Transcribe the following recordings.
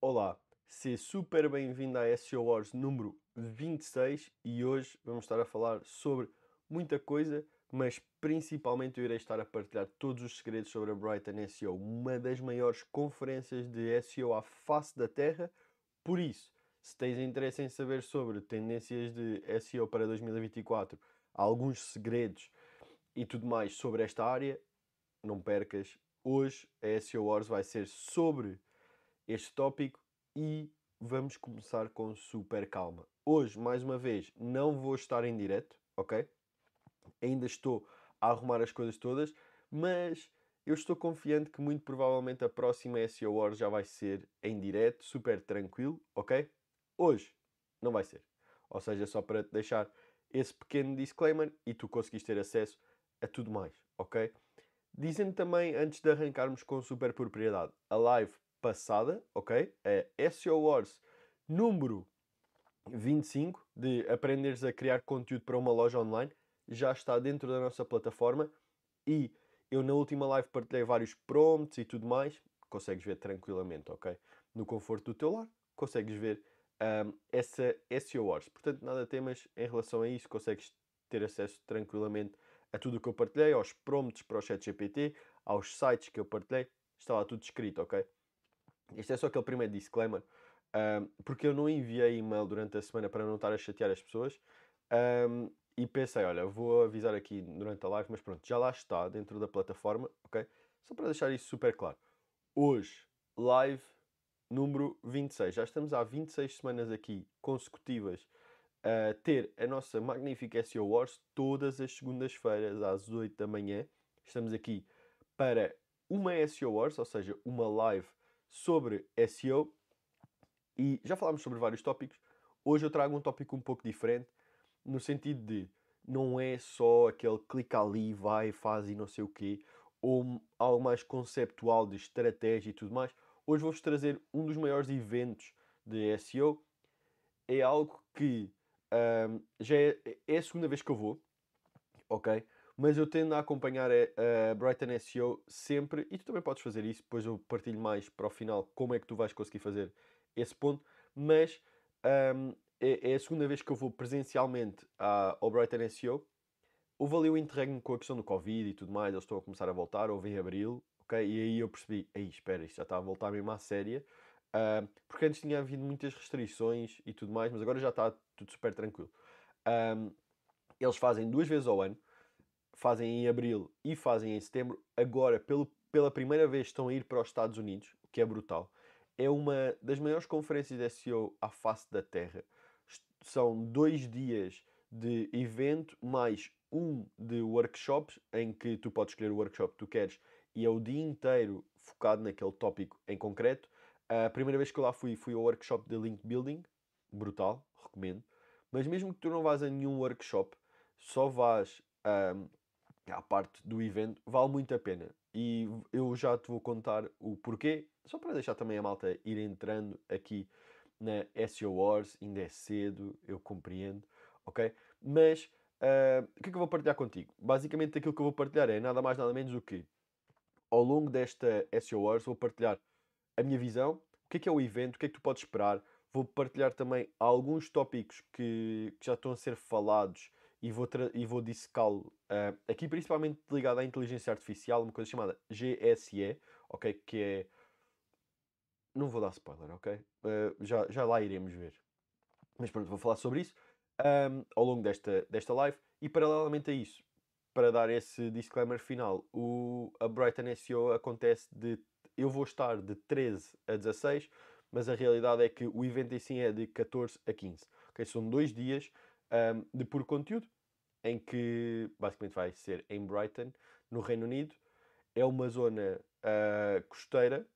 Olá, seja super bem-vindo à SEO Wars número 26 e hoje vamos estar a falar sobre muita coisa, mas principalmente eu irei estar a partilhar todos os segredos sobre a Brighton SEO, uma das maiores conferências de SEO à face da Terra. Por isso, se tens interesse em saber sobre tendências de SEO para 2024, alguns segredos e tudo mais sobre esta área, não percas. Hoje a SEO Wars vai ser sobre este tópico e vamos começar com super calma. Hoje, mais uma vez, não vou estar em direto, ok? Ainda estou a arrumar as coisas todas, mas eu estou confiante que muito provavelmente a próxima SEO Wars já vai ser em direto, super tranquilo, ok? Hoje não vai ser. Ou seja, só para te deixar esse pequeno disclaimer e tu conseguiste ter acesso a tudo mais, ok? Dizendo também, antes de arrancarmos com super propriedade, a live passada, ok? A SEO Wars número 25, de aprenderes a criar conteúdo para uma loja online, já está dentro da nossa plataforma e eu na última live partilhei vários prompts e tudo mais, consegues ver tranquilamente, ok? No conforto do teu lar, consegues ver essa SEO Wars. Portanto, nada temas em relação a isso, consegues ter acesso tranquilamente a tudo o que eu partilhei, aos prompts para o ChatGPT, aos sites que eu partilhei, está lá tudo escrito, ok? Este é só aquele primeiro disclaimer, porque eu não enviei e-mail durante a semana para não estar a chatear as pessoas. E pensei, olha, vou avisar aqui durante a live, mas pronto, já lá está dentro da plataforma, ok? Só para deixar isso super claro. Hoje, live número 26. Já estamos há 26 semanas aqui consecutivas a ter a nossa magnífica SEO Wars todas as segundas-feiras às 8 da manhã. Estamos aqui para uma SEO Wars, ou seja, uma live sobre SEO e já falámos sobre vários tópicos. Hoje eu trago um tópico um pouco diferente, no sentido de não é só aquele clica ali, vai, faz e não sei o quê, ou algo mais conceptual de estratégia e tudo mais. Hoje vou-vos trazer um dos maiores eventos de SEO. É algo que já é a segunda vez que eu vou, ok? Mas eu tendo a acompanhar a Brighton SEO sempre, e tu também podes fazer isso, depois eu partilho mais para o final como é que tu vais conseguir fazer esse ponto, mas é a segunda vez que eu vou presencialmente ao Brighton SEO. Houve ali o interregno com a questão do Covid e tudo mais, eles estão a começar a voltar, houve em Abril, ok? E aí eu percebi, aí espera, isto já está a voltar mesmo à séria, porque antes tinha havido muitas restrições e tudo mais, mas agora já está tudo super tranquilo. Um, Eles fazem duas vezes ao ano, fazem em abril e fazem em setembro. Agora, pela primeira vez, estão a ir para os Estados Unidos, o que é brutal. É uma das maiores conferências de SEO à face da Terra. São 2 dias de evento, mais um de workshops, em que tu podes escolher o workshop que tu queres e é o dia inteiro focado naquele tópico em concreto. A primeira vez que eu lá fui ao workshop de Link Building, brutal, recomendo. Mas mesmo que tu não vás a nenhum workshop, só vás à parte do evento, vale muito a pena. E eu já te vou contar o porquê, só para deixar também a malta ir entrando aqui na SEO Wars, ainda é cedo, eu compreendo, ok? Mas o que é que eu vou partilhar contigo? Basicamente aquilo que eu vou partilhar é nada mais nada menos do que ao longo desta SEO Wars vou partilhar a minha visão, o que é o evento, o que é que tu podes esperar. Vou partilhar também alguns tópicos que já estão a ser falados e vou dissecá-lo aqui, principalmente ligado à inteligência artificial, uma coisa chamada GSE, ok? Que é. Não vou dar spoiler, ok? Já lá iremos ver. Mas pronto, vou falar sobre isso ao longo desta live e paralelamente a isso, para dar esse disclaimer final, a Brighton SEO acontece de. Eu vou estar de 13 a 16, mas a realidade é que o evento em si é de 14 a 15. Okay? São 2 dias de puro conteúdo, em que basicamente vai ser em Brighton, no Reino Unido. É uma zona costeira,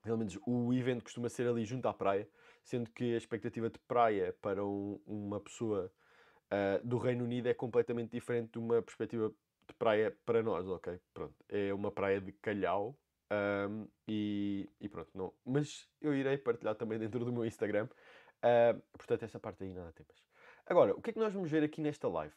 pelo menos o evento costuma ser ali junto à praia, sendo que a expectativa de praia para uma pessoa do Reino Unido é completamente diferente de uma perspectiva de praia para nós, ok? Pronto, é uma praia de calhau e pronto, não. Mas eu irei partilhar também dentro do meu Instagram, portanto essa parte aí nada temas. Agora, o que é que nós vamos ver aqui nesta live?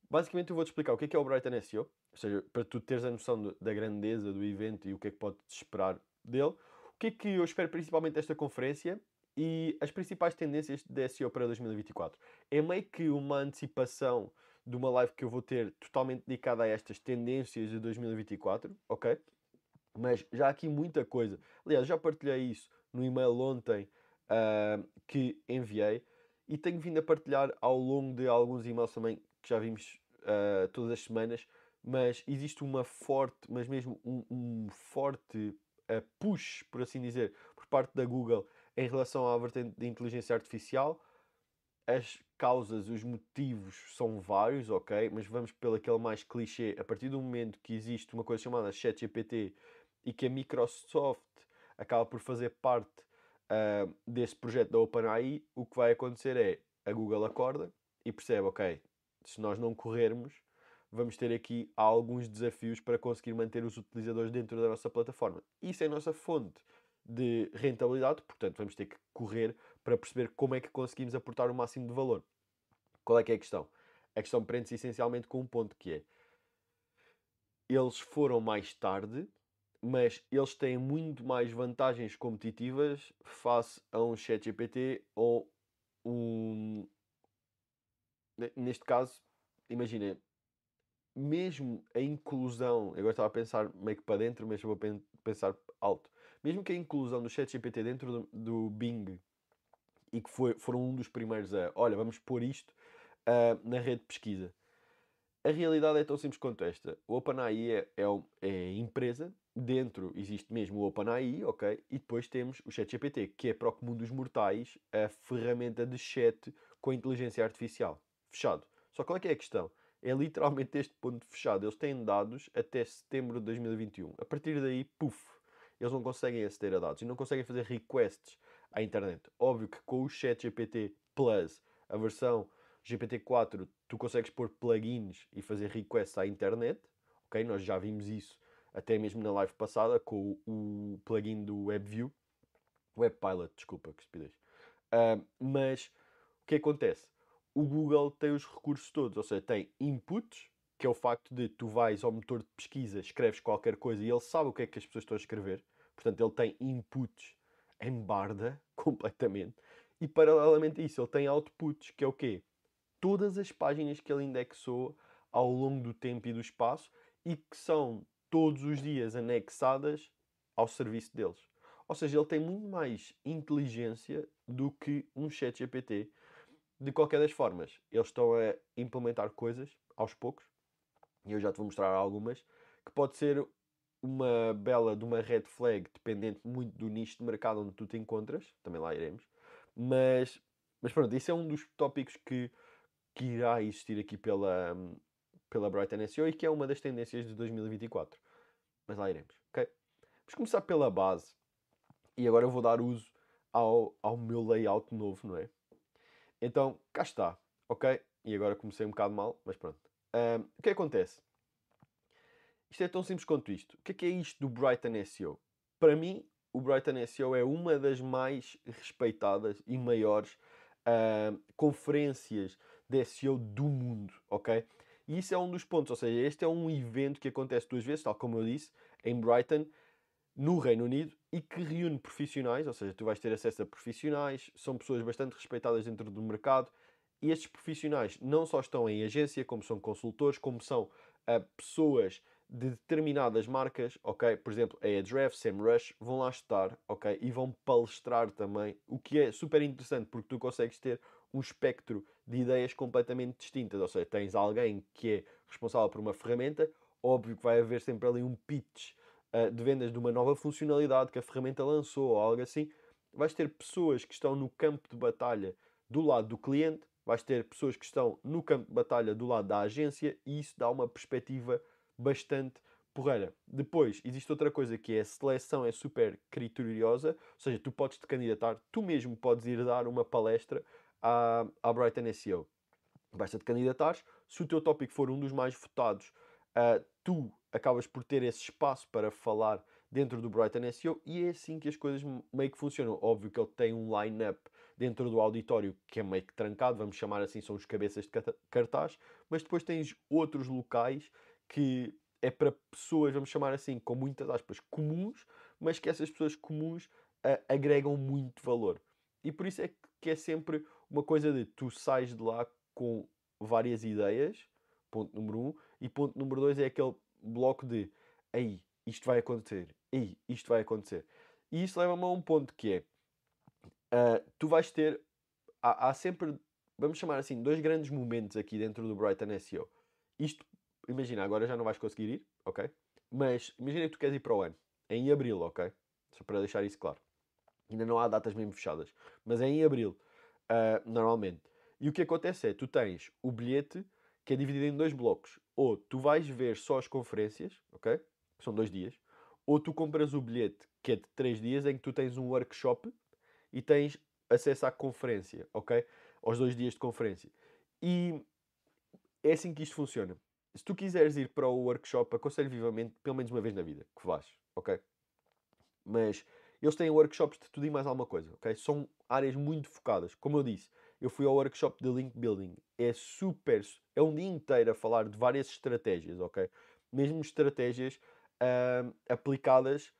Basicamente eu vou-te explicar o que é o Brighton SEO, ou seja, para tu teres a noção da grandeza do evento e o que é que podes esperar dele. O que é que eu espero principalmente desta conferência e as principais tendências de SEO para 2024? É meio que uma antecipação de uma live que eu vou ter totalmente dedicada a estas tendências de 2024, ok? Mas já há aqui muita coisa. Aliás, já partilhei isso no e-mail ontem, que enviei e tenho vindo a partilhar ao longo de alguns e-mails também que já vimos todas as semanas. Mas existe uma forte, mas mesmo um forte push, por assim dizer, por parte da Google em relação à vertente de inteligência artificial. As causas, os motivos são vários, ok? Mas vamos pelo aquele mais clichê. A partir do momento que existe uma coisa chamada ChatGPT e que a Microsoft acaba por fazer parte desse projeto da OpenAI, o que vai acontecer é a Google acorda e percebe, ok, se nós não corrermos, vamos ter aqui alguns desafios para conseguir manter os utilizadores dentro da nossa plataforma. Isso é a nossa fonte de rentabilidade, portanto, vamos ter que correr para perceber como é que conseguimos aportar o máximo de valor. Qual é que é a questão? A questão prende-se essencialmente com um ponto que é: eles foram mais tarde, mas eles têm muito mais vantagens competitivas face a um ChatGPT ou um. Neste caso, imagina, mesmo a inclusão, agora estava a pensar meio que para dentro, mas vou pensar alto. Mesmo que a inclusão do ChatGPT dentro do Bing e que foram um dos primeiros a, olha, vamos pôr isto na rede de pesquisa. A realidade é tão simples quanto esta. O OpenAI é a empresa, dentro existe mesmo o OpenAI, ok? E depois temos o ChatGPT, que é para o comum dos mortais a ferramenta de chat com inteligência artificial. Fechado. Só qual é que é a questão? É literalmente este ponto fechado. Eles têm dados até setembro de 2021. A partir daí, puf, eles não conseguem aceder a dados e não conseguem fazer requests à internet. Óbvio que com o ChatGPT Plus, a versão GPT-4, tu consegues pôr plugins e fazer requests à internet, ok? Nós já vimos isso até mesmo na live passada com o plugin do WebView, WebPilot, desculpa, que estupidez. Mas o que acontece? O Google tem os recursos todos, ou seja, tem inputs, que é o facto de tu vais ao motor de pesquisa, escreves qualquer coisa e ele sabe o que é que as pessoas estão a escrever. Portanto, ele tem inputs em barda, completamente. E paralelamente a isso, ele tem outputs, que é o quê? Todas as páginas que ele indexou ao longo do tempo e do espaço e que são todos os dias anexadas ao serviço deles. Ou seja, ele tem muito mais inteligência do que um chat GPT. De qualquer das formas, eles estão a implementar coisas aos poucos, e eu já te vou mostrar algumas, que pode ser uma bela de uma red flag, dependente muito do nicho de mercado onde tu te encontras, também lá iremos, mas, mas pronto, isso é um dos tópicos que irá existir aqui pela Brighton SEO e que é uma das tendências de 2024. Mas lá iremos, ok? Vamos começar pela base e agora eu vou dar uso ao meu layout novo, não é? Então, cá está, ok? E agora comecei um bocado mal, mas pronto. O que acontece? Isto é tão simples quanto isto. O que é isto do Brighton SEO? Para mim, o Brighton SEO é uma das mais respeitadas e maiores conferências de SEO do mundo, ok? E isso é um dos pontos, ou seja, este é um evento que acontece duas vezes, tal como eu disse, em Brighton, no Reino Unido, e que reúne profissionais, ou seja, tu vais ter acesso a profissionais, são pessoas bastante respeitadas dentro do mercado, e estes profissionais não só estão em agência, como são consultores, como são pessoas de determinadas marcas, ok? Por exemplo, a Ahrefs, SEMrush, vão lá estar, ok? E vão palestrar também, o que é super interessante, porque tu consegues ter um espectro de ideias completamente distintas, ou seja, tens alguém que é responsável por uma ferramenta, óbvio que vai haver sempre ali um pitch de vendas de uma nova funcionalidade que a ferramenta lançou ou algo assim. Vais ter pessoas que estão no campo de batalha do lado do cliente, vais ter pessoas que estão no campo de batalha do lado da agência e isso dá uma perspectiva bastante porreira. Depois, existe outra coisa que é a seleção é super criteriosa, ou seja, tu podes te candidatar, tu mesmo podes ir dar uma palestra à Brighton SEO. Basta-te candidatares, se o teu tópico for um dos mais votados, tu acabas por ter esse espaço para falar dentro do Brighton SEO e é assim que as coisas meio que funcionam. Óbvio que ele tem um line-up dentro do auditório que é meio que trancado, vamos chamar assim, são os cabeças de cartaz, mas depois tens outros locais que é para pessoas, vamos chamar assim, com muitas aspas, comuns, mas que essas pessoas comuns agregam muito valor. E por isso é que é sempre uma coisa de tu sais de lá com várias ideias, ponto número um, e ponto número dois é aquele bloco de aí, isto vai acontecer, aí, isto vai acontecer. E isso leva-me a um ponto que é, tu vais ter, há sempre, vamos chamar assim, dois grandes momentos aqui dentro do Brighton SEO. Isto, imagina, agora já não vais conseguir ir, ok? Mas imagina que tu queres ir para o ano, em abril, ok? Só para deixar isso claro. Ainda não há datas mesmo fechadas, mas é em abril, normalmente. E o que acontece é, tu tens o bilhete que é dividido em dois blocos. Ou tu vais ver só as conferências, ok? Que são 2 dias. Ou tu compras o bilhete que é de 3 dias, em que tu tens um workshop e tens acesso à conferência, ok? Aos 2 dias de conferência. E é assim que isto funciona. Se tu quiseres ir para o workshop, aconselho vivamente, pelo menos uma vez na vida, que vás, ok? Mas eles têm workshops de tudo e mais alguma coisa, ok? São áreas muito focadas. Como eu disse, eu fui ao workshop de Link Building. É super... É um dia inteiro a falar de várias estratégias, ok? Mesmo estratégias aplicadas,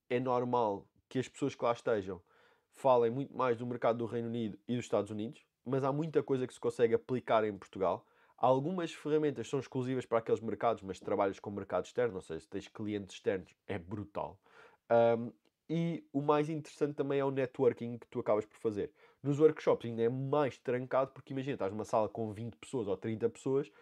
é normal que as pessoas que lá estejam falem muito mais do mercado do Reino Unido e dos Estados Unidos, mas há muita coisa que se consegue aplicar em Portugal. Algumas ferramentas são exclusivas para aqueles mercados, mas trabalhas com mercado externo, ou seja, se tens clientes externos, é brutal. Um, e o mais interessante também é o networking que tu acabas por fazer. Nos workshops ainda é mais trancado, porque imagina, estás numa sala com 20 pessoas ou 30 pessoas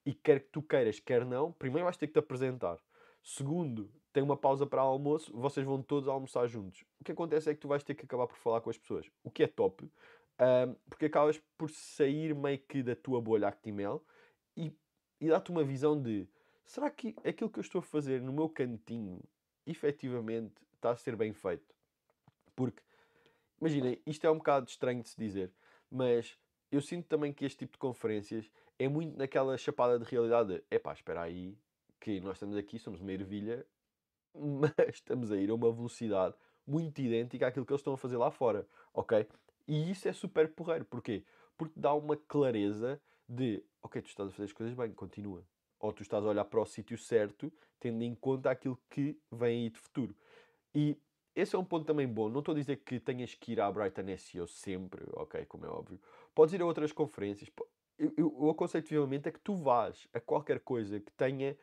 e quer que tu queiras, quer não, primeiro vais ter que te apresentar. Segundo, tem uma pausa para almoço, vocês vão todos almoçar juntos. O que acontece é que tu vais ter que acabar por falar com as pessoas, o que é top, porque acabas por sair meio que da tua bolha HTML e, e dá-te uma visão de será que aquilo que eu estou a fazer no meu cantinho efetivamente está a ser bem feito? Porque, imaginem, isto é um bocado estranho de se dizer, mas eu sinto também que este tipo de conferências é muito naquela chapada de realidade. Epá, espera aí, que nós estamos aqui, somos uma ervilha, mas estamos a ir a uma velocidade muito idêntica àquilo que eles estão a fazer lá fora, ok? E isso é super porreiro. Porquê? Porque dá uma clareza de, ok, tu estás a fazer as coisas bem, continua. Ou tu estás a olhar para o sítio certo, tendo em conta aquilo que vem aí de futuro. E esse é um ponto também bom. Não estou a dizer que tenhas que ir à Brighton SEO sempre, ok, como é óbvio. Podes ir a outras conferências. Eu aconselho vivamente a que tu vás a qualquer coisa que tenha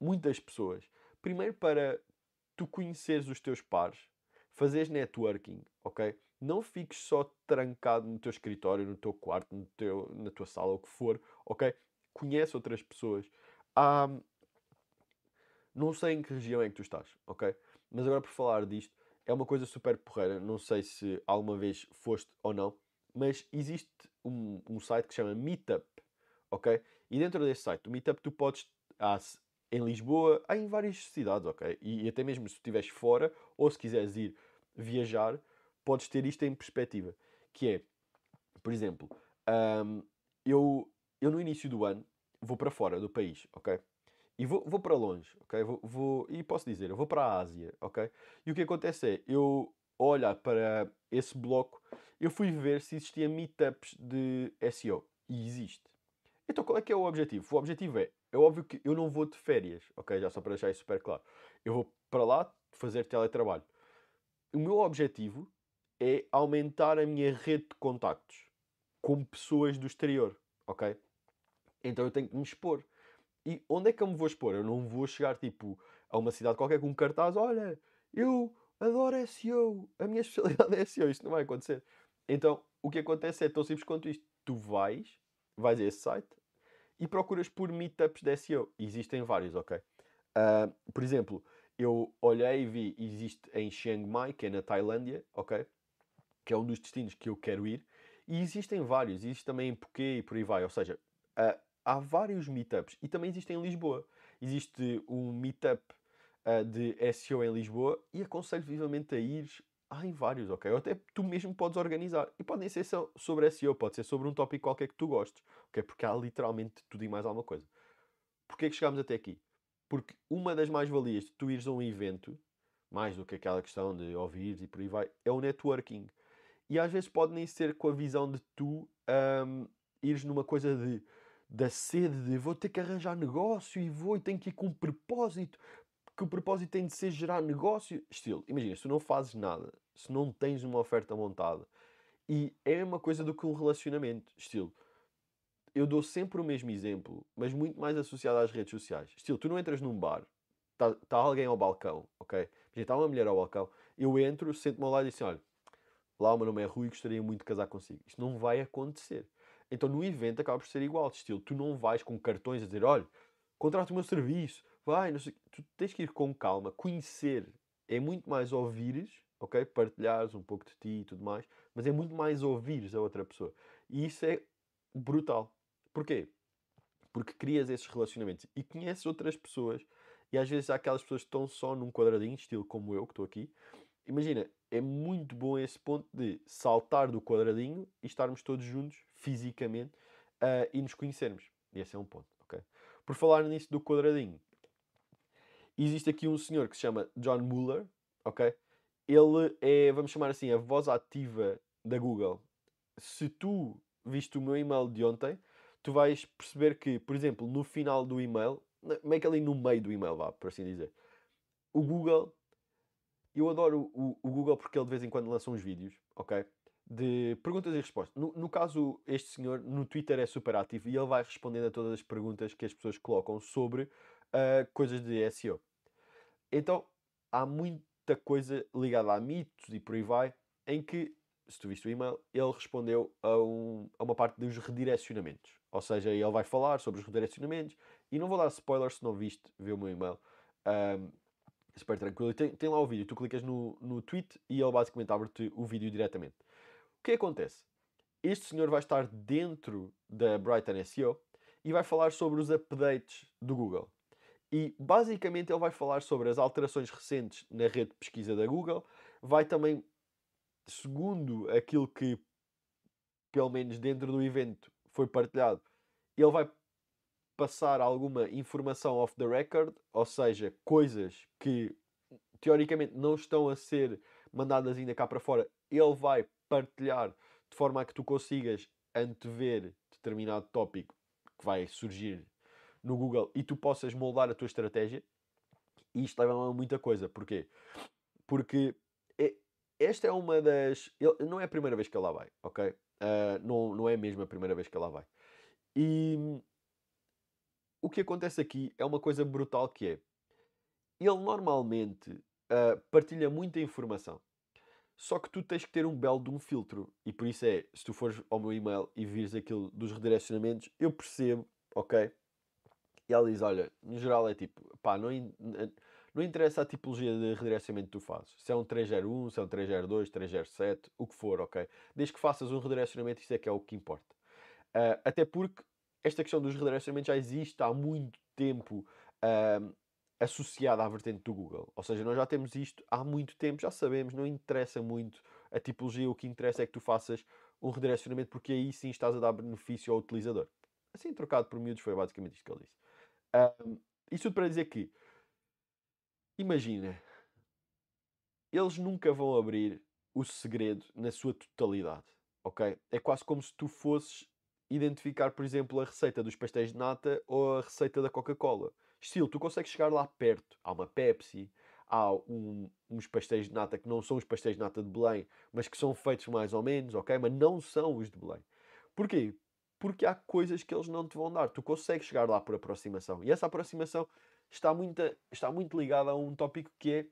muitas pessoas. Primeiro para tu conheceres os teus pares, fazeres networking, ok? Não fiques só trancado no teu escritório, no teu quarto, na tua sala, o que for, ok? Conhece outras pessoas. Há, não sei em que região é que tu estás, ok? Mas agora por falar disto, é uma coisa super porreira. Não sei se alguma vez foste ou não, mas existe um site que se chama Meetup, ok? E dentro desse site, o Meetup, tu podes. Em Lisboa, há em várias cidades, ok? E até mesmo se estiveres fora, ou se quiseres ir viajar, podes ter isto em perspectiva. Que é, por exemplo, hum, eu, eu no início do ano vou para fora do país, ok? E vou para longe, ok? E posso dizer, eu vou para a Ásia, ok? E o que acontece é, eu ao olhar para esse bloco, eu fui ver se existia meetups de SEO. E existe. Então qual é que é o objetivo? O objetivo é óbvio que eu não vou de férias, ok? Já só para deixar isso super claro. Eu vou para lá fazer teletrabalho. O meu objetivo é aumentar a minha rede de contactos com pessoas do exterior, ok? Então eu tenho que me expor. E onde é que eu me vou expor? Eu não vou chegar tipo a uma cidade qualquer com um cartaz, olha, eu adoro SEO, a minha especialidade é SEO, isto não vai acontecer. Então, o que acontece é tão simples quanto isto. Tu vais a esse site e procuras por meetups de SEO. Existem vários, ok? Por exemplo, eu olhei e vi, existe em Chiang Mai, que é na Tailândia, ok? Que é um dos destinos que eu quero ir. E existem vários, existe também em Phuket e por aí vai. Ou seja, há vários meetups. E também existe em Lisboa. Existe um meetup de SEO em Lisboa e aconselho vivamente a ires. Há em vários, ok? Ou até tu mesmo podes organizar. E podem ser só sobre SEO, pode ser sobre um tópico qualquer que tu gostes, ok? Porque há literalmente tudo e mais alguma coisa. Porquê é que chegámos até aqui? Porque uma das mais-valias de tu ires a um evento, mais do que aquela questão de ouvires e por aí vai, é o networking. E às vezes pode nem ser com a visão de tu ires numa coisa da sede de vou ter que arranjar negócio e vou e tenho que ir com um propósito. que o propósito tem de ser gerar negócio. Estilo, imagina, se tu não fazes nada, se não tens uma oferta montada, e é uma coisa do que um relacionamento. Estilo, eu dou sempre o mesmo exemplo, mas muito mais associado às redes sociais. Estilo, tu não entras num bar, está alguém ao balcão, ok? Imagina, está uma mulher ao balcão, eu entro, sento-me ao lado e disse, olha, lá o meu nome é Rui e gostaria muito de casar consigo. Isto não vai acontecer. Então no evento acaba por ser igual, de estilo, tu não vais com cartões a dizer, olha, contrata o meu serviço, vai, não sei. Tu tens que ir com calma, conhecer. É muito mais ouvires, ok? Partilhares um pouco de ti e tudo mais, mas é muito mais ouvires a outra pessoa. E isso é brutal. Porquê? Porque crias esses relacionamentos e conheces outras pessoas e às vezes há aquelas pessoas que estão só num quadradinho, estilo como eu, que estou aqui. Imagina, é muito bom esse ponto de saltar do quadradinho e estarmos todos juntos, fisicamente, e nos conhecermos. E esse é um ponto, ok? Por falar nisso do quadradinho, existe aqui um senhor que se chama John Mueller, ok? Ele é, vamos chamar assim, a voz ativa da Google. Se tu viste o meu e-mail de ontem, tu vais perceber que, por exemplo, no final do e-mail, meio que ali no meio do e-mail, vá, por assim dizer, o Google, eu adoro o Google porque ele de vez em quando lança uns vídeos, ok? De perguntas e respostas. No caso, este senhor no Twitter é super ativo e ele vai respondendo a todas as perguntas que as pessoas colocam sobre coisas de SEO. Então, há muita coisa ligada a mitos e por aí vai, em que, se tu viste o e-mail, ele respondeu a uma parte dos redirecionamentos. Ou seja, ele vai falar sobre os redirecionamentos, e não vou dar spoilers se não viste, vê o meu e-mail. Ahm, Super tranquilo. E tem lá o vídeo, tu clicas no tweet e ele basicamente abre-te o vídeo diretamente. O que acontece? Este senhor vai estar dentro da Brighton SEO e vai falar sobre os updates do Google. E basicamente ele vai falar sobre as alterações recentes na rede de pesquisa da Google. Vai também, segundo aquilo que, pelo menos dentro do evento, foi partilhado, ele vai passar alguma informação off the record, ou seja, coisas que teoricamente não estão a ser mandadas ainda cá para fora. Ele vai partilhar de forma a que tu consigas antever determinado tópico que vai surgir no Google e tu possas moldar a tua estratégia. E isto leva a muita coisa. Porquê? Porque é- esta é uma das. Não é a primeira vez que ele lá vai, ok? Não é mesmo a primeira vez que ele lá vai. E o que acontece aqui é uma coisa brutal que é. Ele normalmente partilha muita informação. Só que tu tens que ter um belo de um filtro. E por isso é, se tu fores ao meu e-mail e vires aquilo dos redirecionamentos, eu percebo, ok? E ela diz, olha, no geral é tipo, pá, não interessa a tipologia de redirecionamento que tu fazes. Se é um 301, se é um 302, 307, o que for, ok? Desde que faças um redirecionamento, isso é que é o que importa. Até porque esta questão dos redirecionamentos já existe há muito tempo associada à vertente do Google. Ou seja, nós já temos isto há muito tempo, já sabemos, não interessa muito a tipologia, o que interessa é que tu faças um redirecionamento, porque aí sim estás a dar benefício ao utilizador. Assim, trocado por miúdos, foi basicamente isto que ele disse. Isso tudo para dizer que, imagina, eles nunca vão abrir o segredo na sua totalidade, ok? É quase como se tu fosses identificar, por exemplo, a receita dos pastéis de nata ou a receita da Coca-Cola. Estilo, tu consegues chegar lá perto. Há uma Pepsi, há uns pastéis de nata que não são os pastéis de nata de Belém, mas que são feitos mais ou menos, ok? Mas não são os de Belém. Porquê? Porque há coisas que eles não te vão dar. Tu consegues chegar lá por aproximação. E essa aproximação está muito ligada a um tópico que é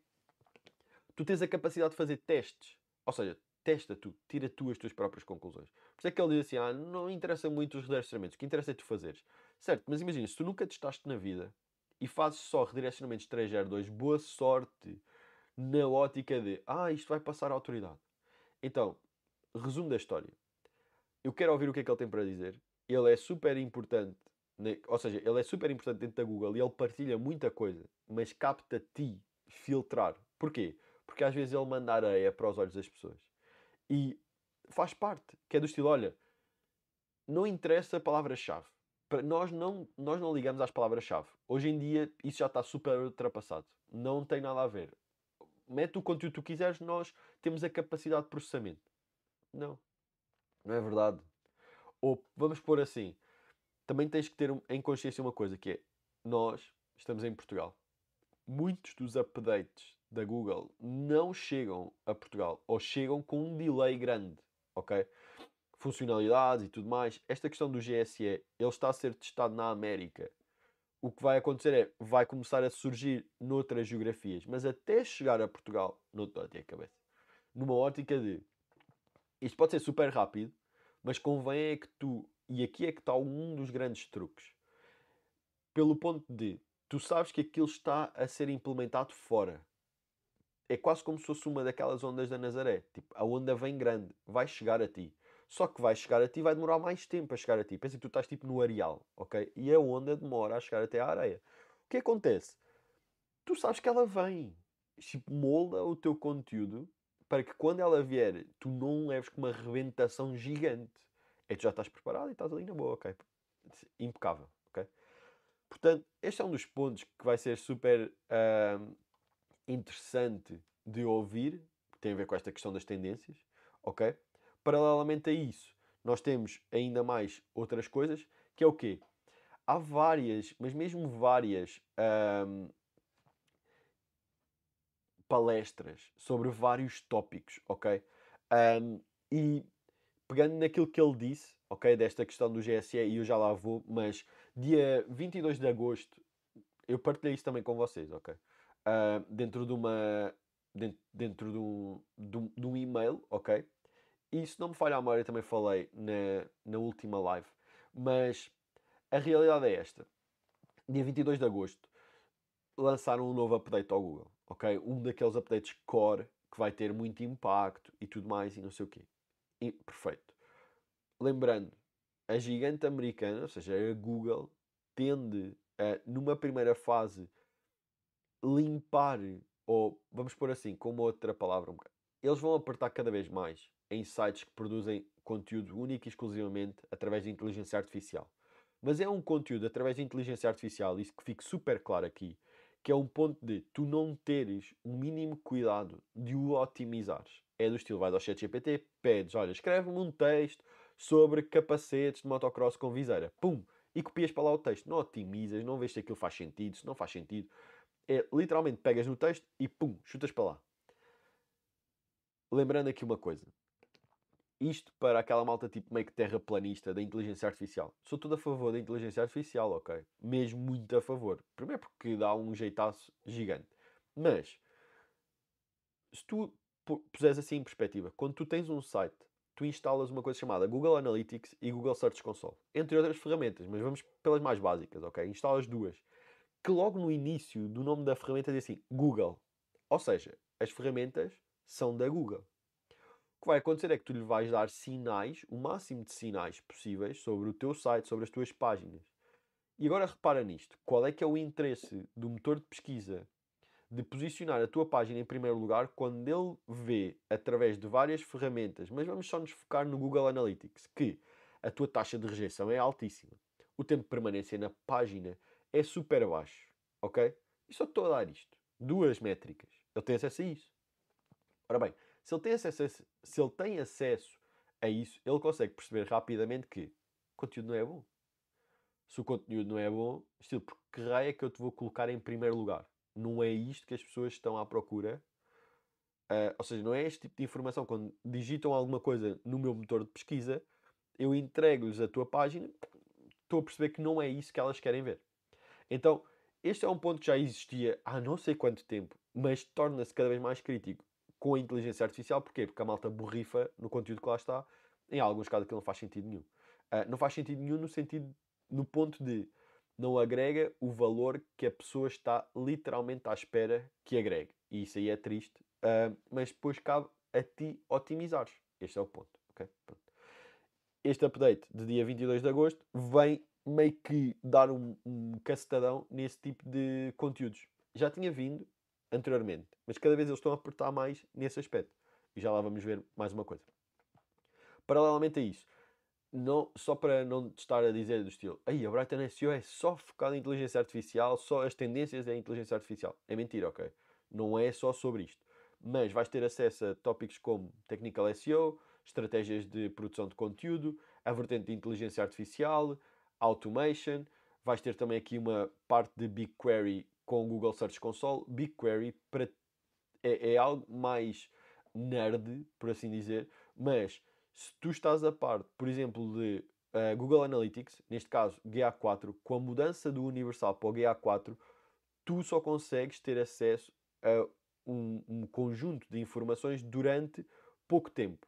tu tens a capacidade de fazer testes. Ou seja, testa tu, tira tu as tuas próprias conclusões. Por isso é que ele diz assim: não interessa muito os redirecionamentos, o que interessa é tu fazeres. Certo, mas imagina, se tu nunca testaste na vida e fazes só redirecionamentos 302, boa sorte na ótica de isto vai passar à autoridade. Então, resumo da história. Eu quero ouvir o que é que ele tem para dizer. Ele é super importante, ou seja, ele é super importante dentro da Google e ele partilha muita coisa, mas capta a ti filtrar. Porquê? Porque às vezes ele manda areia para os olhos das pessoas. E faz parte, que é do estilo, olha, não interessa a palavra-chave. Nós não ligamos às palavras-chave. Hoje em dia isso já está super ultrapassado. Não tem nada a ver. Mete o conteúdo que tu quiseres, nós temos a capacidade de processamento. Não, não é verdade. Ou vamos pôr assim, também tens que ter em consciência uma coisa que é, nós estamos em Portugal. muitos dos updates da Google não chegam a Portugal, ou chegam com um delay grande, ok? Funcionalidades e tudo mais. Esta questão do GSE, ele está a ser testado na América. O que vai acontecer é, vai começar a surgir noutras geografias, mas até chegar a Portugal, não estou a ter a cabeça, numa ótica de, isto pode ser super rápido, mas convém é que tu, e aqui é que está um dos grandes truques, pelo ponto de, tu sabes que aquilo está a ser implementado fora. É quase como se fosse uma daquelas ondas da Nazaré. Tipo, a onda vem grande, vai chegar a ti. Só que vai chegar a ti, vai demorar mais tempo a chegar a ti. Pensa que tu estás tipo no areal, ok? E a onda demora a chegar até à areia. O que acontece? Tu sabes que ela vem. Tipo, molda o teu conteúdo para que quando ela vier, tu não leves com uma rebentação gigante. É tu já estás preparado e estás ali na boa, ok? Impecável, ok? Portanto, este é um dos pontos que vai ser super interessante de ouvir, que tem a ver com esta questão das tendências, ok? Paralelamente a isso, nós temos ainda mais outras coisas, que é o quê? Há várias, mas mesmo várias palestras sobre vários tópicos, ok? E pegando naquilo que ele disse, ok, desta questão do GSE, e eu já lá vou, mas dia 22 de agosto, eu partilhei isso também com vocês, ok? Dentro de uma. Dentro de um e-mail, ok? E se não me falha a memória, também falei na última live. Mas a realidade é esta. Dia 22 de agosto lançaram um novo update ao Google, ok? Um daqueles updates core que vai ter muito impacto e tudo mais e não sei o quê. E, perfeito. Lembrando, a gigante americana, ou seja, a Google, tende a, numa primeira fase, limpar, ou vamos pôr assim, com uma outra palavra, eles vão apertar cada vez mais em sites que produzem conteúdo único e exclusivamente através de inteligência artificial. Mas é um conteúdo através de inteligência artificial, isso que fique super claro aqui, que é um ponto de tu não teres o mínimo cuidado de o otimizares. É do estilo, vais ao ChatGPT, pedes, olha, escreve-me um texto sobre capacetes de motocross com viseira. Pum! E copias para lá o texto. Não otimizas, não vês se aquilo faz sentido, se não faz sentido. É literalmente pegas no texto e pum, chutas para lá. Lembrando aqui uma coisa. Isto para aquela malta tipo meio que terraplanista da inteligência artificial. Sou todo a favor da inteligência artificial, ok? Mesmo muito a favor. Primeiro porque dá um jeitaço gigante. Mas, se tu puseres assim em perspectiva, quando tu tens um site, tu instalas uma coisa chamada Google Analytics e Google Search Console. Entre outras ferramentas, mas vamos pelas mais básicas, ok? Instalas duas. Que logo no início do nome da ferramenta diz assim, Google. Ou seja, as ferramentas são da Google. O que vai acontecer é que tu lhe vais dar sinais, o máximo de sinais possíveis sobre o teu site, sobre as tuas páginas. E agora repara nisto. Qual é o interesse do motor de pesquisa de posicionar a tua página em primeiro lugar quando ele vê, através de várias ferramentas, mas vamos só nos focar no Google Analytics, que a tua taxa de rejeição é altíssima. O tempo de permanência na página é super baixo, ok? E só estou a dar isto. Duas métricas. Ele tem acesso a isso. Ora bem, se ele tem acesso a isso, ele consegue perceber rapidamente que o conteúdo não é bom. Se o conteúdo não é bom, estilo, porque que raio é que eu te vou colocar em primeiro lugar? Não é isto que as pessoas estão à procura. Ou seja, não é este tipo de informação. Quando digitam alguma coisa no meu motor de pesquisa, eu entrego-lhes a tua página, estou a perceber que não é isso que elas querem ver. Então, este é um ponto que já existia há não sei quanto tempo, mas torna-se cada vez mais crítico com a inteligência artificial. Porquê? Porque a malta borrifa no conteúdo que lá está. Em alguns casos aquilo não faz sentido nenhum. Não faz sentido nenhum no sentido, no ponto de não agrega o valor que a pessoa está literalmente à espera que agregue. E isso aí é triste. Mas depois cabe a ti otimizares. Este é o ponto. Okay? Este update de dia 22 de agosto vem meio que dar um cacetadão nesse tipo de conteúdos. Já tinha vindo anteriormente, mas cada vez eles estão a apertar mais nesse aspecto. E já lá vamos ver mais uma coisa. Paralelamente a isso, não, só para não te estar a dizer do estilo, aí a Brighton SEO é só focado em inteligência artificial, só as tendências é inteligência artificial. É mentira, ok? Não é só sobre isto. Mas vais ter acesso a tópicos como Technical SEO, estratégias de produção de conteúdo, a vertente de inteligência artificial, automation. Vais ter também aqui uma parte de BigQuery com o Google Search Console, BigQuery é algo mais nerd, por assim dizer, mas se tu estás a par, por exemplo, de Google Analytics, neste caso GA4, com a mudança do Universal para o GA4, tu só consegues ter acesso a um conjunto de informações durante pouco tempo.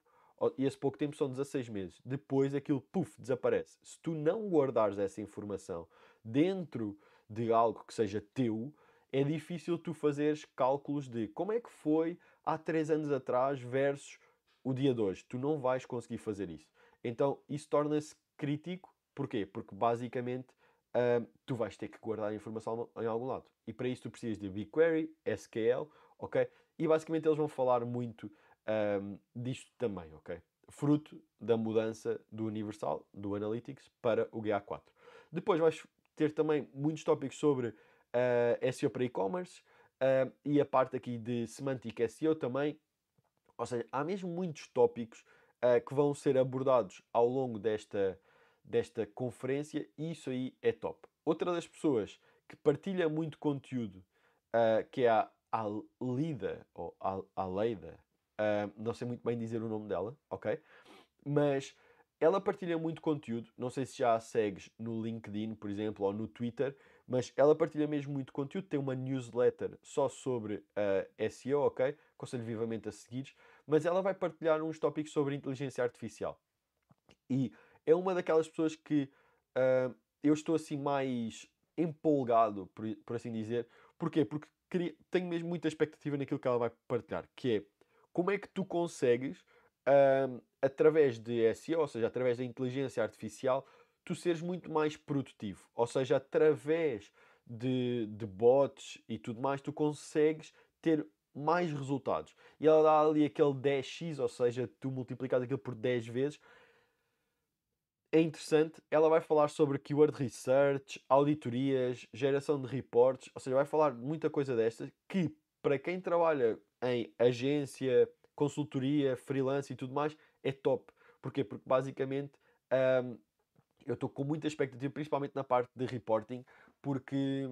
E esse pouco tempo são 16 meses. Depois aquilo, puf, desaparece. Se tu não guardares essa informação dentro de algo que seja teu, é difícil tu fazeres cálculos de como é que foi há 3 anos atrás versus o dia de hoje. Tu não vais conseguir fazer isso. Então isso torna-se crítico. Porquê? Porque basicamente tu vais ter que guardar a informação em algum lado. E para isso tu precisas de BigQuery, SQL, ok? E basicamente eles vão falar muito disto também, ok? Fruto da mudança do Universal, do Analytics, para o GA4. Depois vais ter também muitos tópicos sobre SEO para e-commerce e a parte aqui de Semantic SEO também. Ou seja, há mesmo muitos tópicos que vão ser abordados ao longo desta conferência e isso aí é top. Outra das pessoas que partilha muito conteúdo, que é a Lida, ou a Leida, não sei muito bem dizer o nome dela, ok? Mas ela partilha muito conteúdo, não sei se já a segues no LinkedIn, por exemplo, ou no Twitter, mas ela partilha mesmo muito conteúdo, tem uma newsletter só sobre SEO, ok? Aconselho vivamente a seguir, mas ela vai partilhar uns tópicos sobre inteligência artificial. E é uma daquelas pessoas que eu estou assim mais empolgado, por assim dizer. Porquê? Porque tenho mesmo muita expectativa naquilo que ela vai partilhar, que é como é que tu consegues, através de SEO, ou seja, através da inteligência artificial, tu seres muito mais produtivo. Ou seja, através de bots e tudo mais, tu consegues ter mais resultados. E ela dá ali aquele 10x, ou seja, tu multiplicas aquilo por 10 vezes. É interessante, ela vai falar sobre keyword research, auditorias, geração de reports, ou seja, vai falar muita coisa destas que, para quem trabalha em agência, consultoria, freelance e tudo mais, é top. Porquê? Porque basicamente hum, eu estou com muita expectativa, principalmente na parte de reporting, porque,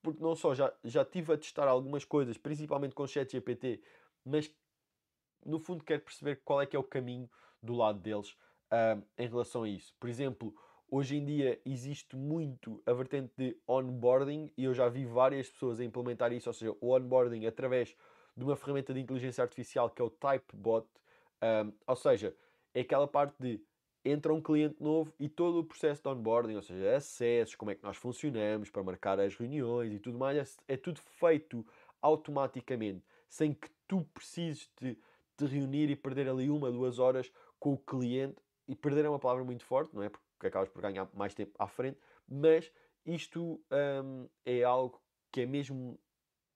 porque não só já tive a testar algumas coisas, principalmente com o ChatGPT, mas no fundo quero perceber qual é que é o caminho do lado deles em relação a isso. Por exemplo, hoje em dia existe muito a vertente de onboarding e eu já vi várias pessoas a implementar isso, ou seja, o onboarding através de uma ferramenta de inteligência artificial que é o Typebot, ou seja, é aquela parte de entra um cliente novo e todo o processo de onboarding, ou seja, acessos, como é que nós funcionamos para marcar as reuniões e tudo mais, é tudo feito automaticamente, sem que tu precises de reunir e perder ali 1, 2 horas com o cliente. E perder é uma palavra muito forte, não é? Porque acabas por ganhar mais tempo à frente, mas isto é algo que é mesmo,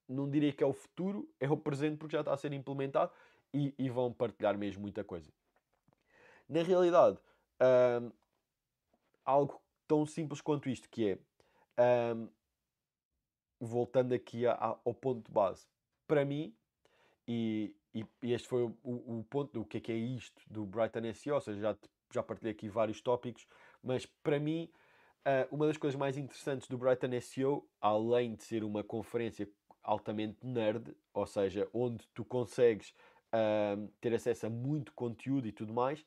não diria que é o futuro, é o presente porque já está a ser implementado e vão partilhar mesmo muita coisa. Na realidade, hum, algo tão simples quanto isto, que é, voltando aqui ao ponto de base, para mim, e este foi o ponto do que é isto do Brighton SEO, ou seja, já partilhei aqui vários tópicos, mas para mim, uma das coisas mais interessantes do Brighton SEO, além de ser uma conferência altamente nerd, ou seja, onde tu consegues ter acesso a muito conteúdo e tudo mais,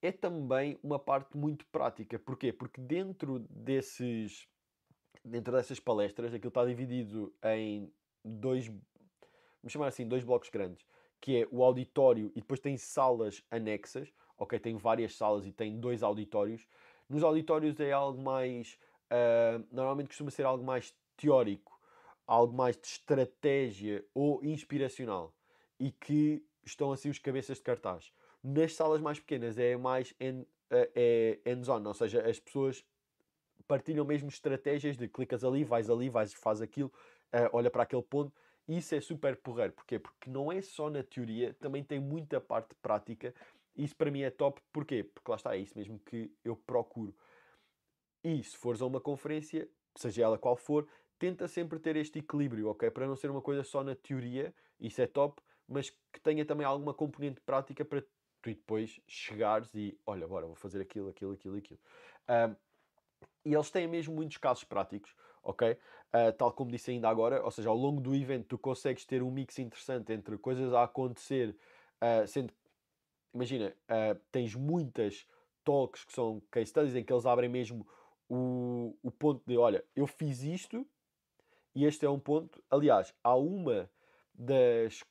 é também uma parte muito prática. Porquê? Porque dentro dessas palestras, aquilo está dividido em dois, vamos chamar assim, dois blocos grandes, que é o auditório e depois tem salas anexas, ok? Tem várias salas e tem 2 auditórios. Nos auditórios é algo mais, normalmente costuma ser algo mais teórico, algo mais de estratégia ou inspiracional e que estão assim os cabeças de cartaz. Nas salas mais pequenas é mais hands-on, ou seja, as pessoas partilham mesmo estratégias de clicas ali, vais, faz aquilo, olha para aquele ponto. E isso é super porreiro. Porquê? Porque não é só na teoria, também tem muita parte prática. Isso para mim é top. Porquê? Porque lá está, é isso mesmo que eu procuro. E se fores a uma conferência, seja ela qual for, tenta sempre ter este equilíbrio, ok? Para não ser uma coisa só na teoria, isso é top, mas que tenha também alguma componente prática para tu depois chegares e olha, bora, vou fazer aquilo. E eles têm mesmo muitos casos práticos, ok? Tal como disse ainda agora, ou seja, ao longo do evento tu consegues ter um mix interessante entre coisas a acontecer, sendo, imagina, tens muitas talks que são case studies em que eles abrem mesmo o ponto de, olha, eu fiz isto e este é um ponto. Aliás, há uma das,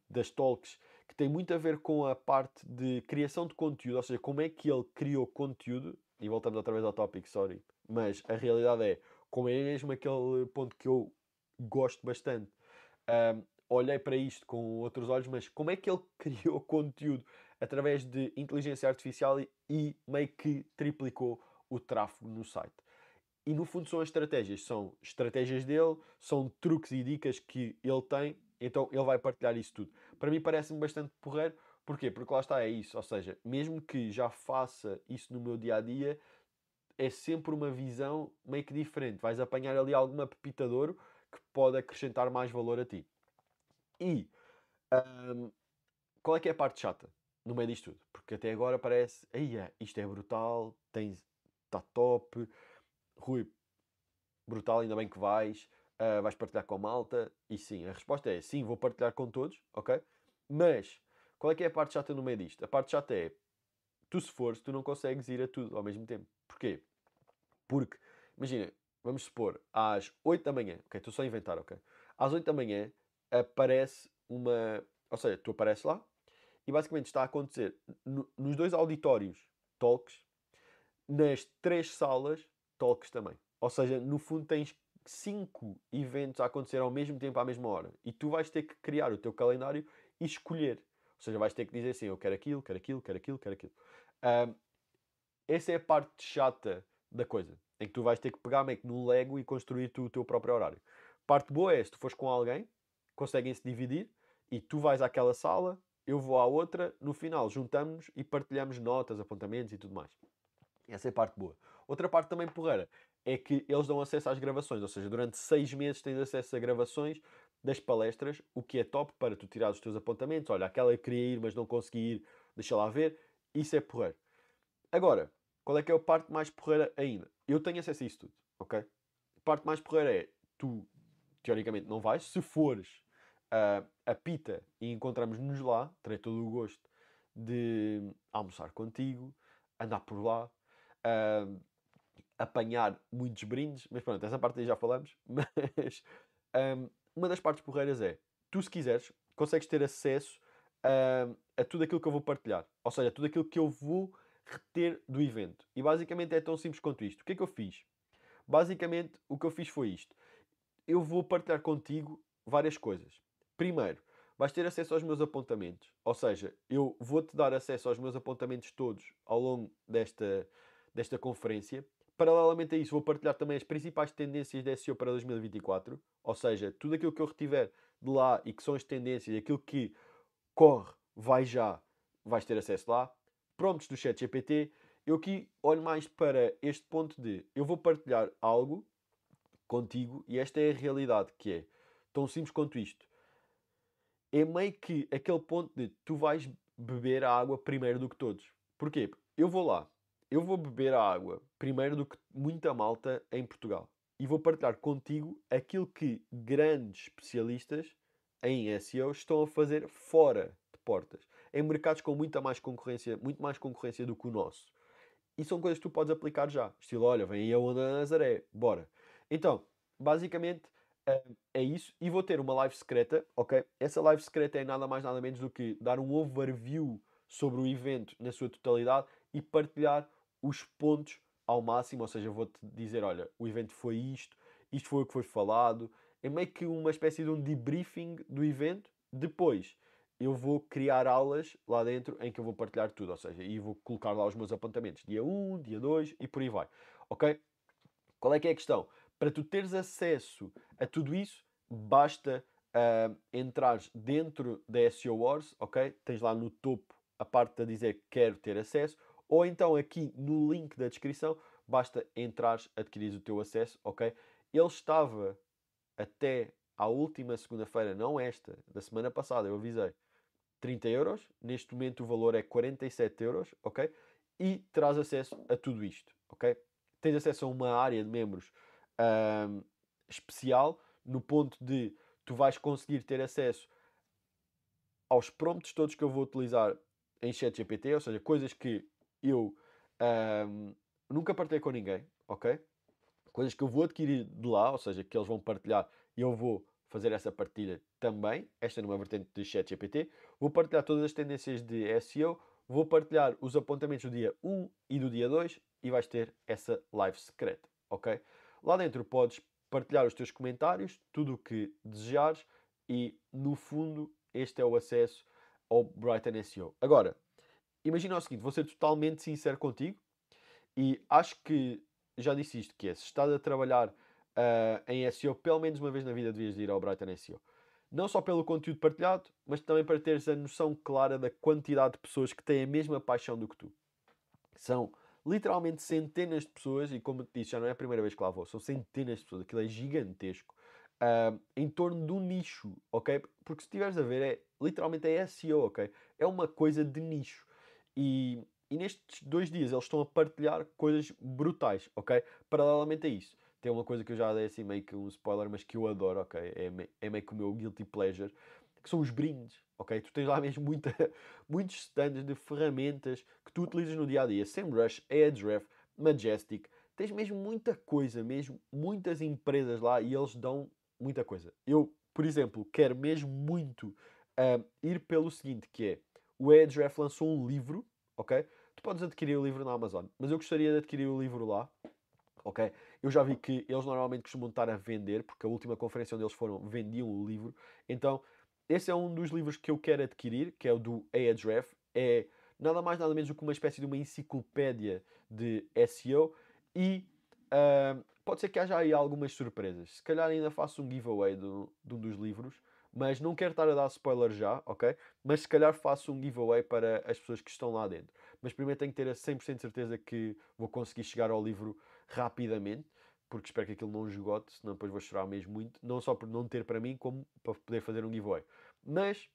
das talks que tem muito a ver com a parte de criação de conteúdo, ou seja, como é que ele criou conteúdo, e voltamos outra vez ao tópico, sorry, mas a realidade é, como é mesmo aquele ponto que eu gosto bastante, olhei para isto com outros olhos, mas como é que ele criou conteúdo através de inteligência artificial e meio que triplicou o tráfego no site? E no fundo são estratégias dele, são truques e dicas que ele tem, então ele vai partilhar isso tudo. Para mim parece-me bastante porreiro, porquê? Porque lá está, é isso, ou seja, mesmo que já faça isso no meu dia a dia, é sempre uma visão meio que diferente. Vais apanhar ali alguma pepita de ouro que pode acrescentar mais valor a ti. E hum, qual é que é a parte chata no meio disto tudo? Porque até agora parece, aí isto é brutal, está top, Rui, brutal, ainda bem que vais, vais partilhar com a malta. E sim, a resposta é sim, vou partilhar com todos, ok? Mas qual é que é a parte chata no meio disto? A parte chata é, tu se fores, tu não consegues ir a tudo ao mesmo tempo. Porquê? Porque, imagina, vamos supor, às 8 da manhã, ok? Estou só a inventar, ok? Às 8 da manhã aparece uma. Ou seja, tu apareces lá e basicamente está a acontecer nos dois auditórios talks, nas três salas talks também. Ou seja, no fundo tens 5 eventos a acontecer ao mesmo tempo, à mesma hora. E tu vais ter que criar o teu calendário e escolher. Ou seja, vais ter que dizer assim, eu quero aquilo, quero aquilo, quero aquilo, quero aquilo. Ahm, Essa é a parte chata da coisa. Em que tu vais ter que pegar meio que num Lego e construir tu o teu próprio horário. Parte boa é, se tu fores com alguém, conseguem-se dividir e tu vais àquela sala, eu vou à outra, no final juntamos-nos e partilhamos notas, apontamentos e tudo mais. Essa é a parte boa. Outra parte também porreira é que eles dão acesso às gravações, ou seja, durante 6 meses tens acesso a gravações das palestras, o que é top para tu tirar os teus apontamentos. Olha, aquela eu queria ir, mas não consegui ir, deixa lá ver. Isso é porreiro. Agora, qual é que é a parte mais porreira ainda? Eu tenho acesso a isso tudo, ok? A parte mais porreira é, tu, teoricamente, não vais. Se fores a Pita e encontramos-nos lá, terei todo o gosto de almoçar contigo, andar por lá, uh, apanhar muitos brindes, mas pronto, essa parte aí já falamos. Mas uma das partes porreiras é, tu se quiseres, consegues ter acesso a tudo aquilo que eu vou partilhar. Ou seja, tudo aquilo que eu vou reter do evento. E basicamente é tão simples quanto isto. O que é que eu fiz? Basicamente, o que eu fiz foi isto. Eu vou partilhar contigo várias coisas. Primeiro, vais ter acesso aos meus apontamentos. Ou seja, eu vou-te dar acesso aos meus apontamentos todos ao longo desta conferência. Paralelamente a isso, vou partilhar também as principais tendências da SEO para 2024. Ou seja, tudo aquilo que eu retiver de lá e que são as tendências, aquilo que corre, vai já, vais ter acesso lá. Prompts do ChatGPT. Eu aqui olho mais para este ponto de eu vou partilhar algo contigo e esta é a realidade que é tão simples quanto isto. É meio que aquele ponto de tu vais beber a água primeiro do que todos. Porquê? Eu vou lá, eu vou beber a água primeiro do que muita malta em Portugal e vou partilhar contigo aquilo que grandes especialistas em SEO estão a fazer fora de portas, em mercados com muita mais concorrência, muito mais concorrência do que o nosso. E são coisas que tu podes aplicar já. Estilo, olha, vem aí a onda da Nazaré, bora. Então, basicamente é isso. E vou ter uma live secreta, ok? Essa live secreta é nada mais nada menos do que dar um overview sobre o evento na sua totalidade e partilhar os pontos ao máximo. Ou seja, vou-te dizer, olha, o evento foi isto, isto foi o que foi falado. É meio que uma espécie de um debriefing do evento. Depois, eu vou criar aulas lá dentro em que eu vou partilhar tudo, ou seja, e vou colocar lá os meus apontamentos, dia 1, dia 2 e por aí vai, ok? Qual é que é a questão? Para tu teres acesso a tudo isso, basta entrares dentro da SEO Wars, ok? Tens lá no topo a parte a dizer que quero ter acesso, ou então aqui no link da descrição, basta entrares, adquirires o teu acesso, ok? Ele estava até à última segunda-feira, não esta, da semana passada, eu avisei, 30 euros. Neste momento o valor é 47 euros, ok? E terás acesso a tudo isto, ok? Tens acesso a uma área de membros, ahm, especial no ponto de tu vais conseguir ter acesso aos prompts todos que eu vou utilizar em ChatGPT, ou seja, coisas que eu nunca partilhei com ninguém, ok? Coisas que eu vou adquirir de lá, ou seja, que eles vão partilhar e eu vou fazer essa partilha também, esta numa vertente de ChatGPT. Vou partilhar todas as tendências de SEO, vou partilhar os apontamentos do dia 1 e do dia 2 e vais ter essa live secreta, ok? Lá dentro podes partilhar os teus comentários, tudo o que desejares e, no fundo, este é o acesso ao Brighton SEO. Agora, imagina o seguinte, vou ser totalmente sincero contigo e acho que já disse isto, que é, se estás a trabalhar em SEO, pelo menos uma vez na vida devias ir ao Brighton SEO. Não só pelo conteúdo partilhado, mas também para teres a noção clara da quantidade de pessoas que têm a mesma paixão do que tu. São literalmente centenas de pessoas, e como eu te disse, já não é a primeira vez que lá vou, são centenas de pessoas, aquilo é gigantesco, em torno de um nicho, ok? Porque se estiveres a ver, literalmente é SEO, ok? É uma coisa de nicho. E nestes 2 dias eles estão a partilhar coisas brutais, ok? Paralelamente a isso, tem uma coisa que eu já dei assim meio que um spoiler, mas que eu adoro, ok? É meio que o meu guilty pleasure, que são os brindes, ok? Tu tens lá mesmo muitos stands de ferramentas que tu utilizas no dia a dia. SEMrush, Ahrefs, Majestic, tens mesmo muita coisa, mesmo muitas empresas lá e eles dão muita coisa. Eu, por exemplo, quero mesmo muito ir pelo seguinte, que é o Ahrefs lançou um livro, ok? Tu podes adquirir o livro na Amazon, mas eu gostaria de adquirir o livro lá, ok? Eu já vi que eles normalmente costumam estar a vender, porque a última conferência onde eles foram vendiam o livro. Então, esse é um dos livros que eu quero adquirir, que é o do Ahrefs. É nada mais nada menos do que uma espécie de uma enciclopédia de SEO e pode ser que haja aí algumas surpresas. Se calhar ainda faço um giveaway de um dos livros, mas não quero estar a dar spoiler já, ok? Mas se calhar faço um giveaway para as pessoas que estão lá dentro. Mas primeiro tenho que ter a 100% certeza que vou conseguir chegar ao livro rapidamente, porque espero que aquilo não esgote, senão depois vou chorar mesmo muito, não só por não ter para mim, como para poder fazer um giveaway. Mas,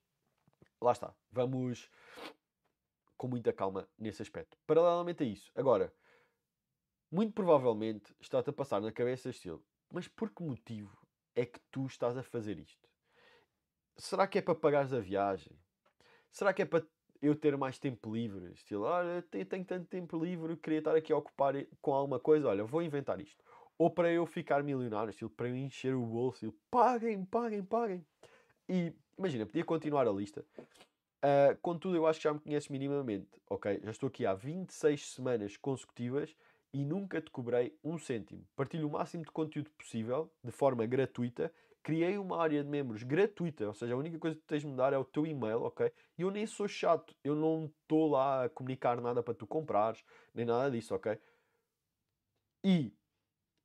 lá está, vamos com muita calma nesse aspecto. Paralelamente a isso, agora, muito provavelmente está-te a passar na cabeça estilo, mas por que motivo é que tu estás a fazer isto? Será que é para pagares a viagem? Será que é para eu ter mais tempo livre? Estilo, olha, eu tenho tanto tempo livre, queria estar aqui a ocupar com alguma coisa, olha, vou inventar isto. Ou para eu ficar milionário, estilo, para eu encher o bolso, estilo, paguem, paguem, paguem. E imagina, podia continuar a lista. Contudo, eu acho que já me conheces minimamente, ok? Já estou aqui há 26 semanas consecutivas e nunca te cobrei um cêntimo. Partilho o máximo de conteúdo possível, de forma gratuita. Criei uma área de membros gratuita, ou seja, a única coisa que tu tens de me dar é o teu e-mail, ok? E eu nem sou chato, eu não estou lá a comunicar nada para tu comprares, nem nada disso, ok? E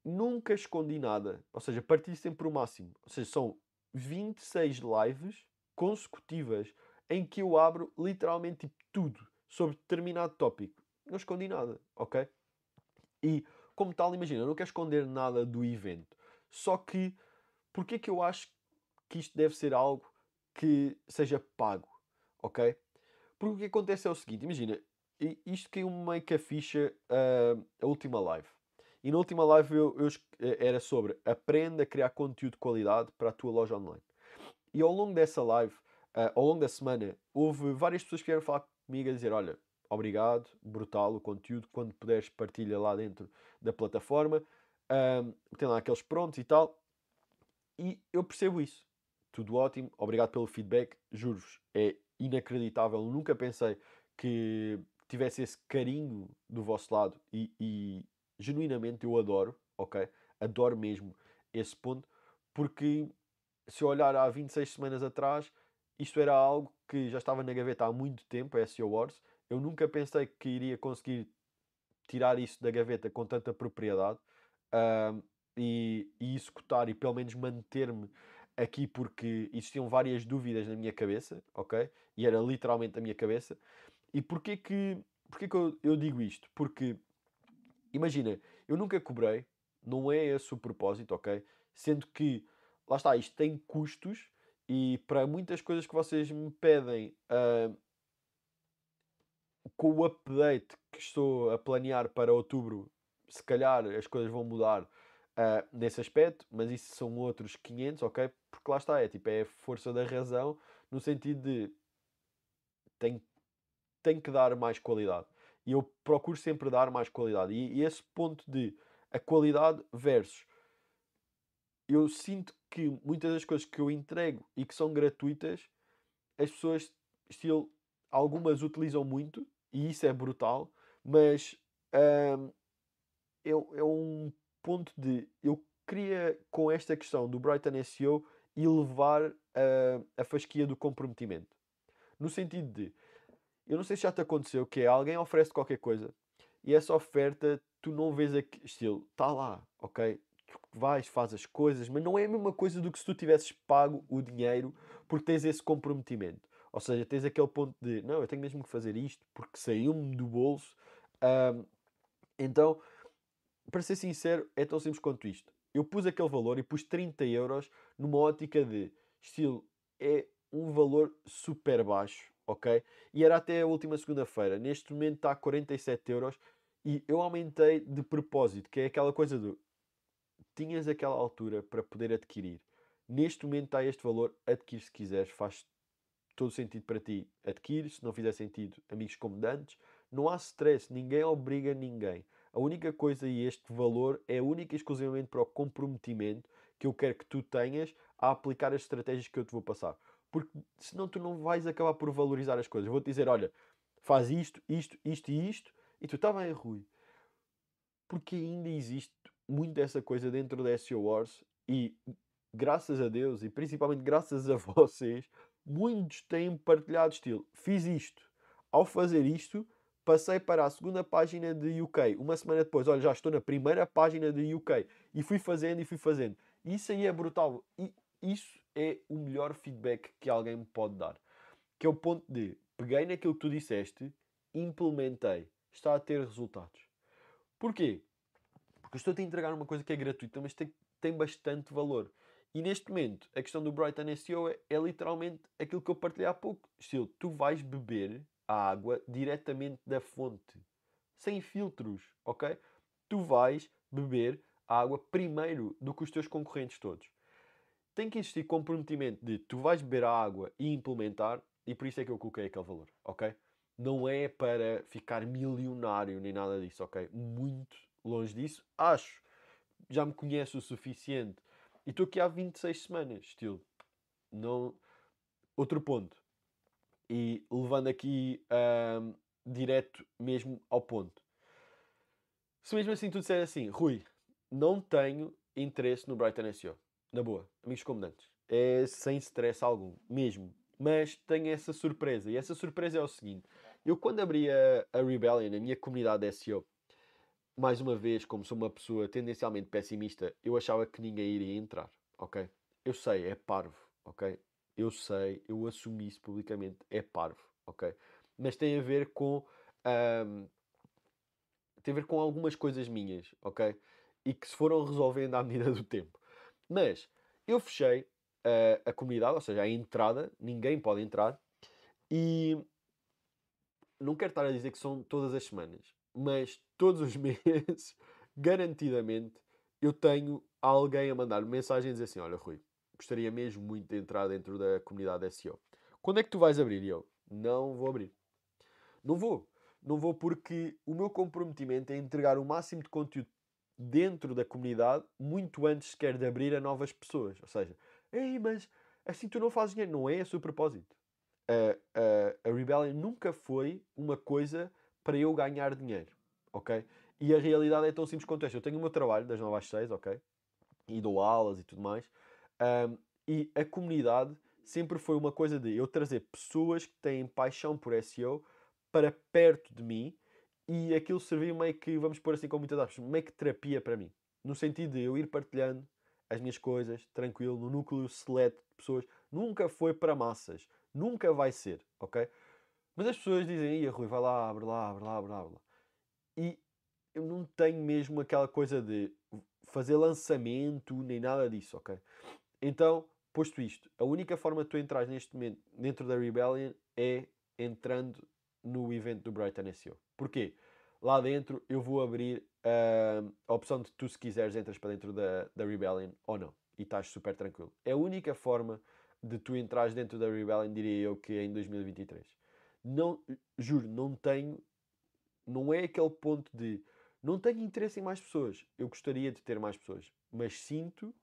nunca escondi nada, ou seja, partilho sempre o máximo. Ou seja, são 26 lives consecutivas em que eu abro literalmente tipo, tudo sobre determinado tópico. Não escondi nada, ok? E como tal, imagina, eu não quero esconder nada do evento. Só que, porque é que eu acho que isto deve ser algo que seja pago, ok? Porque o que acontece é o seguinte, imagina, isto caiu-me meio que a ficha a última live. E na última live era sobre aprenda a criar conteúdo de qualidade para a tua loja online. E ao longo dessa live, ao longo da semana, houve várias pessoas que vieram falar comigo a dizer, olha, obrigado, brutal o conteúdo, quando puderes partilha lá dentro da plataforma, tem lá aqueles prontos e tal. E eu percebo isso. Tudo ótimo, obrigado pelo feedback, juro-vos, é inacreditável. Nunca pensei que tivesse esse carinho do vosso lado e genuinamente eu adoro, ok? Adoro mesmo esse ponto, porque se eu olhar há 26 semanas atrás, isto era algo que já estava na gaveta há muito tempo, a SEO Wars. Eu nunca pensei que iria conseguir tirar isso da gaveta com tanta propriedade ahm, e executar e pelo menos manter-me aqui porque existiam várias dúvidas na minha cabeça, ok? E era literalmente a minha cabeça. E porquê que eu digo isto? Porque, imagina, eu nunca cobrei, não é esse o propósito, ok? Sendo que, lá está, isto tem custos e para muitas coisas que vocês me pedem, com o update que estou a planear para outubro, se calhar as coisas vão mudar. nesse aspecto, mas isso são outros 500, ok? Porque lá está, é a força da razão, no sentido de tem, tem que dar mais qualidade. E eu procuro sempre dar mais qualidade. E esse ponto de a qualidade versus eu sinto que muitas das coisas que eu entrego e que são gratuitas, as pessoas, estilo, algumas utilizam muito, e isso é brutal, mas hum, é um ponto de eu queria, com esta questão do Brighton SEO, elevar a fasquia do comprometimento. No sentido de, eu não sei se já te aconteceu, que é alguém oferece qualquer coisa e essa oferta tu não vês aqui, estilo, está lá, ok? Tu vais, fazes as coisas, mas não é a mesma coisa do que se tu tivesses pago o dinheiro porque tens esse comprometimento. Ou seja, tens aquele ponto de, não, eu tenho mesmo que fazer isto porque saiu-me do bolso. Ahm, então, para ser sincero, é tão simples quanto isto. Eu pus aquele valor e pus 30 euros numa ótica de estilo, é um valor super baixo, ok? E era até a última segunda-feira. Neste momento está a 47 euros e eu aumentei de propósito, que é aquela coisa do tinhas aquela altura para poder adquirir. Neste momento está este valor, adquire se quiseres, faz todo sentido para ti. Adquire, se não fizer sentido, amigos como dantes. Não há stress, ninguém obriga ninguém. A única coisa e este valor é única e exclusivamente para o comprometimento que eu quero que tu tenhas a aplicar as estratégias que eu te vou passar. Porque senão tu não vais acabar por valorizar as coisas. Vou-te dizer, olha, faz isto, isto, isto e isto, e tu está bem, Rui. Porque ainda existe muito dessa coisa dentro da SEO Wars e graças a Deus e principalmente graças a vocês, muitos têm partilhado estilo. Fiz isto. Ao fazer isto, passei para a segunda página de UK. Uma semana depois, olha, já estou na primeira página de UK. E fui fazendo e fui fazendo. Isso aí é brutal. E isso é o melhor feedback que alguém me pode dar. Que é o ponto de, peguei naquilo que tu disseste, implementei. Está a ter resultados. Porquê? Porque eu estou-te a entregar uma coisa que é gratuita, mas tem bastante valor. E neste momento, a questão do Brighton SEO é literalmente aquilo que eu partilhei há pouco. Estilo, tu vais beber a água diretamente da fonte, sem filtros, ok? Tu vais beber a água primeiro do que os teus concorrentes todos. Tem que existir comprometimento de tu vais beber a água e implementar, e por isso é que eu coloquei aquele valor, ok? Não é para ficar milionário nem nada disso, ok? Muito longe disso. Acho, já me conheço o suficiente. E estou aqui há 26 semanas, estilo. Não... Outro ponto. E levando aqui direto mesmo ao ponto. Se mesmo assim tu disser assim, Rui, não tenho interesse no Brighton SEO. Na boa, amigos comandantes. É sem stress algum, mesmo. Mas tenho essa surpresa. E essa surpresa é o seguinte. Eu quando abri a Rebellion, a minha comunidade de SEO, mais uma vez, como sou uma pessoa tendencialmente pessimista, eu achava que ninguém iria entrar, ok? Eu sei, é parvo, ok? Eu sei, eu assumi isso publicamente, é parvo, ok? Mas ahm, tem a ver com algumas coisas minhas, ok? E que se foram resolvendo à medida do tempo. Mas eu fechei a comunidade, ou seja, a entrada, ninguém pode entrar, e não quero estar a dizer que são todas as semanas, mas todos os meses, garantidamente, eu tenho alguém a mandar mensagem e dizer assim: Olha, Rui, gostaria mesmo muito de entrar dentro da comunidade SEO. Quando é que tu vais abrir? E eu: Não vou abrir. Não vou. Não vou porque o meu comprometimento é entregar o máximo de conteúdo dentro da comunidade muito antes sequer de abrir a novas pessoas. Ou seja, ei, mas assim tu não fazes dinheiro. Não é esse o propósito. A Rebellion nunca foi uma coisa para eu ganhar dinheiro, ok? E a realidade é tão simples quanto esta. Eu tenho o meu trabalho das 9 às 6, ok? E dou aulas e tudo mais. Um, e a comunidade sempre foi uma coisa de eu trazer pessoas que têm paixão por SEO para perto de mim e aquilo serviu meio que, vamos pôr assim com muitas aspas, meio que terapia para mim. No sentido de eu ir partilhando as minhas coisas, tranquilo, no núcleo seleto de pessoas. Nunca foi para massas. Nunca vai ser, ok? Mas as pessoas dizem, ia Rui, vai lá, abre lá, abre lá, abre lá, abre lá. E eu não tenho mesmo aquela coisa de fazer lançamento, nem nada disso, ok? Então, posto isto, a única forma de tu entrar neste momento dentro da Rebellion é entrando no evento do Brighton SEO. Porquê? lá dentro eu vou abrir a opção de tu, se quiseres, entras para dentro da Rebellion ou não. E estás super tranquilo. É a única forma de tu entrares dentro da Rebellion, diria eu, que é em 2023. Não, juro, não é aquele ponto de não tenho interesse em mais pessoas. Eu gostaria de ter mais pessoas, mas sinto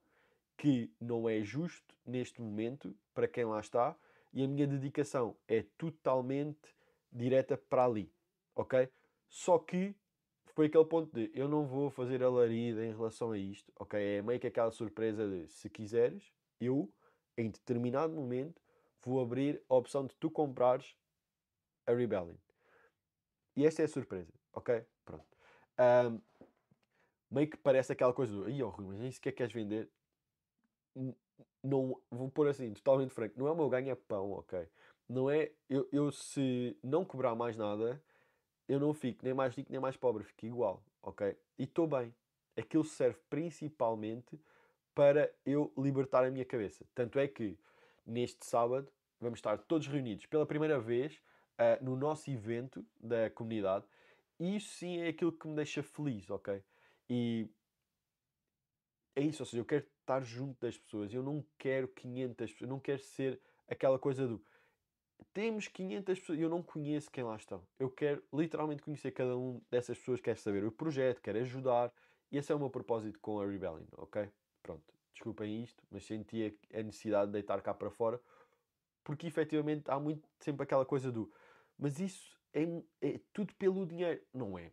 que não é justo neste momento para quem lá está e a minha dedicação é totalmente direta para ali, ok? Só que foi aquele ponto de eu não vou fazer alarido em relação a isto, ok? É meio que aquela surpresa de se quiseres, eu em determinado momento vou abrir a opção de tu comprares a Rebellion. E esta é a surpresa, ok? Pronto. Ahm, Meio que parece aquela coisa do "Ih, oh, Rui, mas isso que é que queres vender?" Não, vou pôr assim, totalmente franco, não é o meu ganha-pão, ok? Não é, eu se não cobrar mais nada, eu não fico nem mais rico nem mais pobre, fico igual, ok? E estou bem. Aquilo serve principalmente para eu libertar a minha cabeça. Tanto é que neste sábado vamos estar todos reunidos pela primeira vez no nosso evento da comunidade. E isso sim é aquilo que me deixa feliz, ok? E é isso, ou seja, eu quero estar junto das pessoas. Eu não quero 500 pessoas. Eu não quero ser aquela coisa do temos 500 pessoas. Eu não conheço quem lá estão. Eu quero literalmente conhecer cada um dessas pessoas. Quero saber o projeto, quero ajudar. E esse é o meu propósito com a Rebellion, ok? Pronto, desculpem isto, mas sentia a necessidade de deitar cá para fora. Porque efetivamente há muito sempre aquela coisa do mas isso é tudo pelo dinheiro. Não é.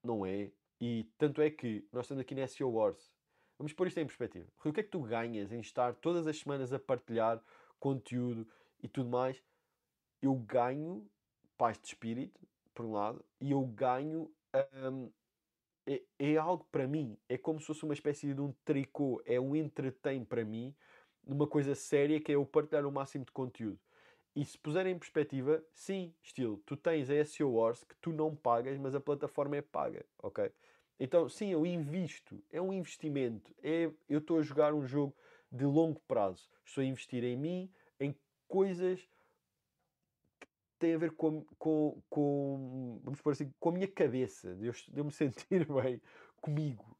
Não é. E tanto é que nós estamos aqui na SEO Wars. Vamos pôr isto em perspectiva. Rui, o que é que tu ganhas em estar todas as semanas a partilhar conteúdo e tudo mais? Eu ganho paz de espírito, por um lado, e eu ganho. hum, é algo para mim. É como se fosse uma espécie de um tricô. É um entretém para mim, numa coisa séria que é eu partilhar o máximo de conteúdo. E se puserem em perspectiva, sim, estilo, tu tens a SEO Wars que tu não pagas, mas a plataforma é paga, ok? Então, sim, eu invisto, é um investimento, eu estou a jogar um jogo de longo prazo, estou a investir em mim, em coisas que têm a ver vamos por assim, com a minha cabeça, de eu me sentir bem comigo.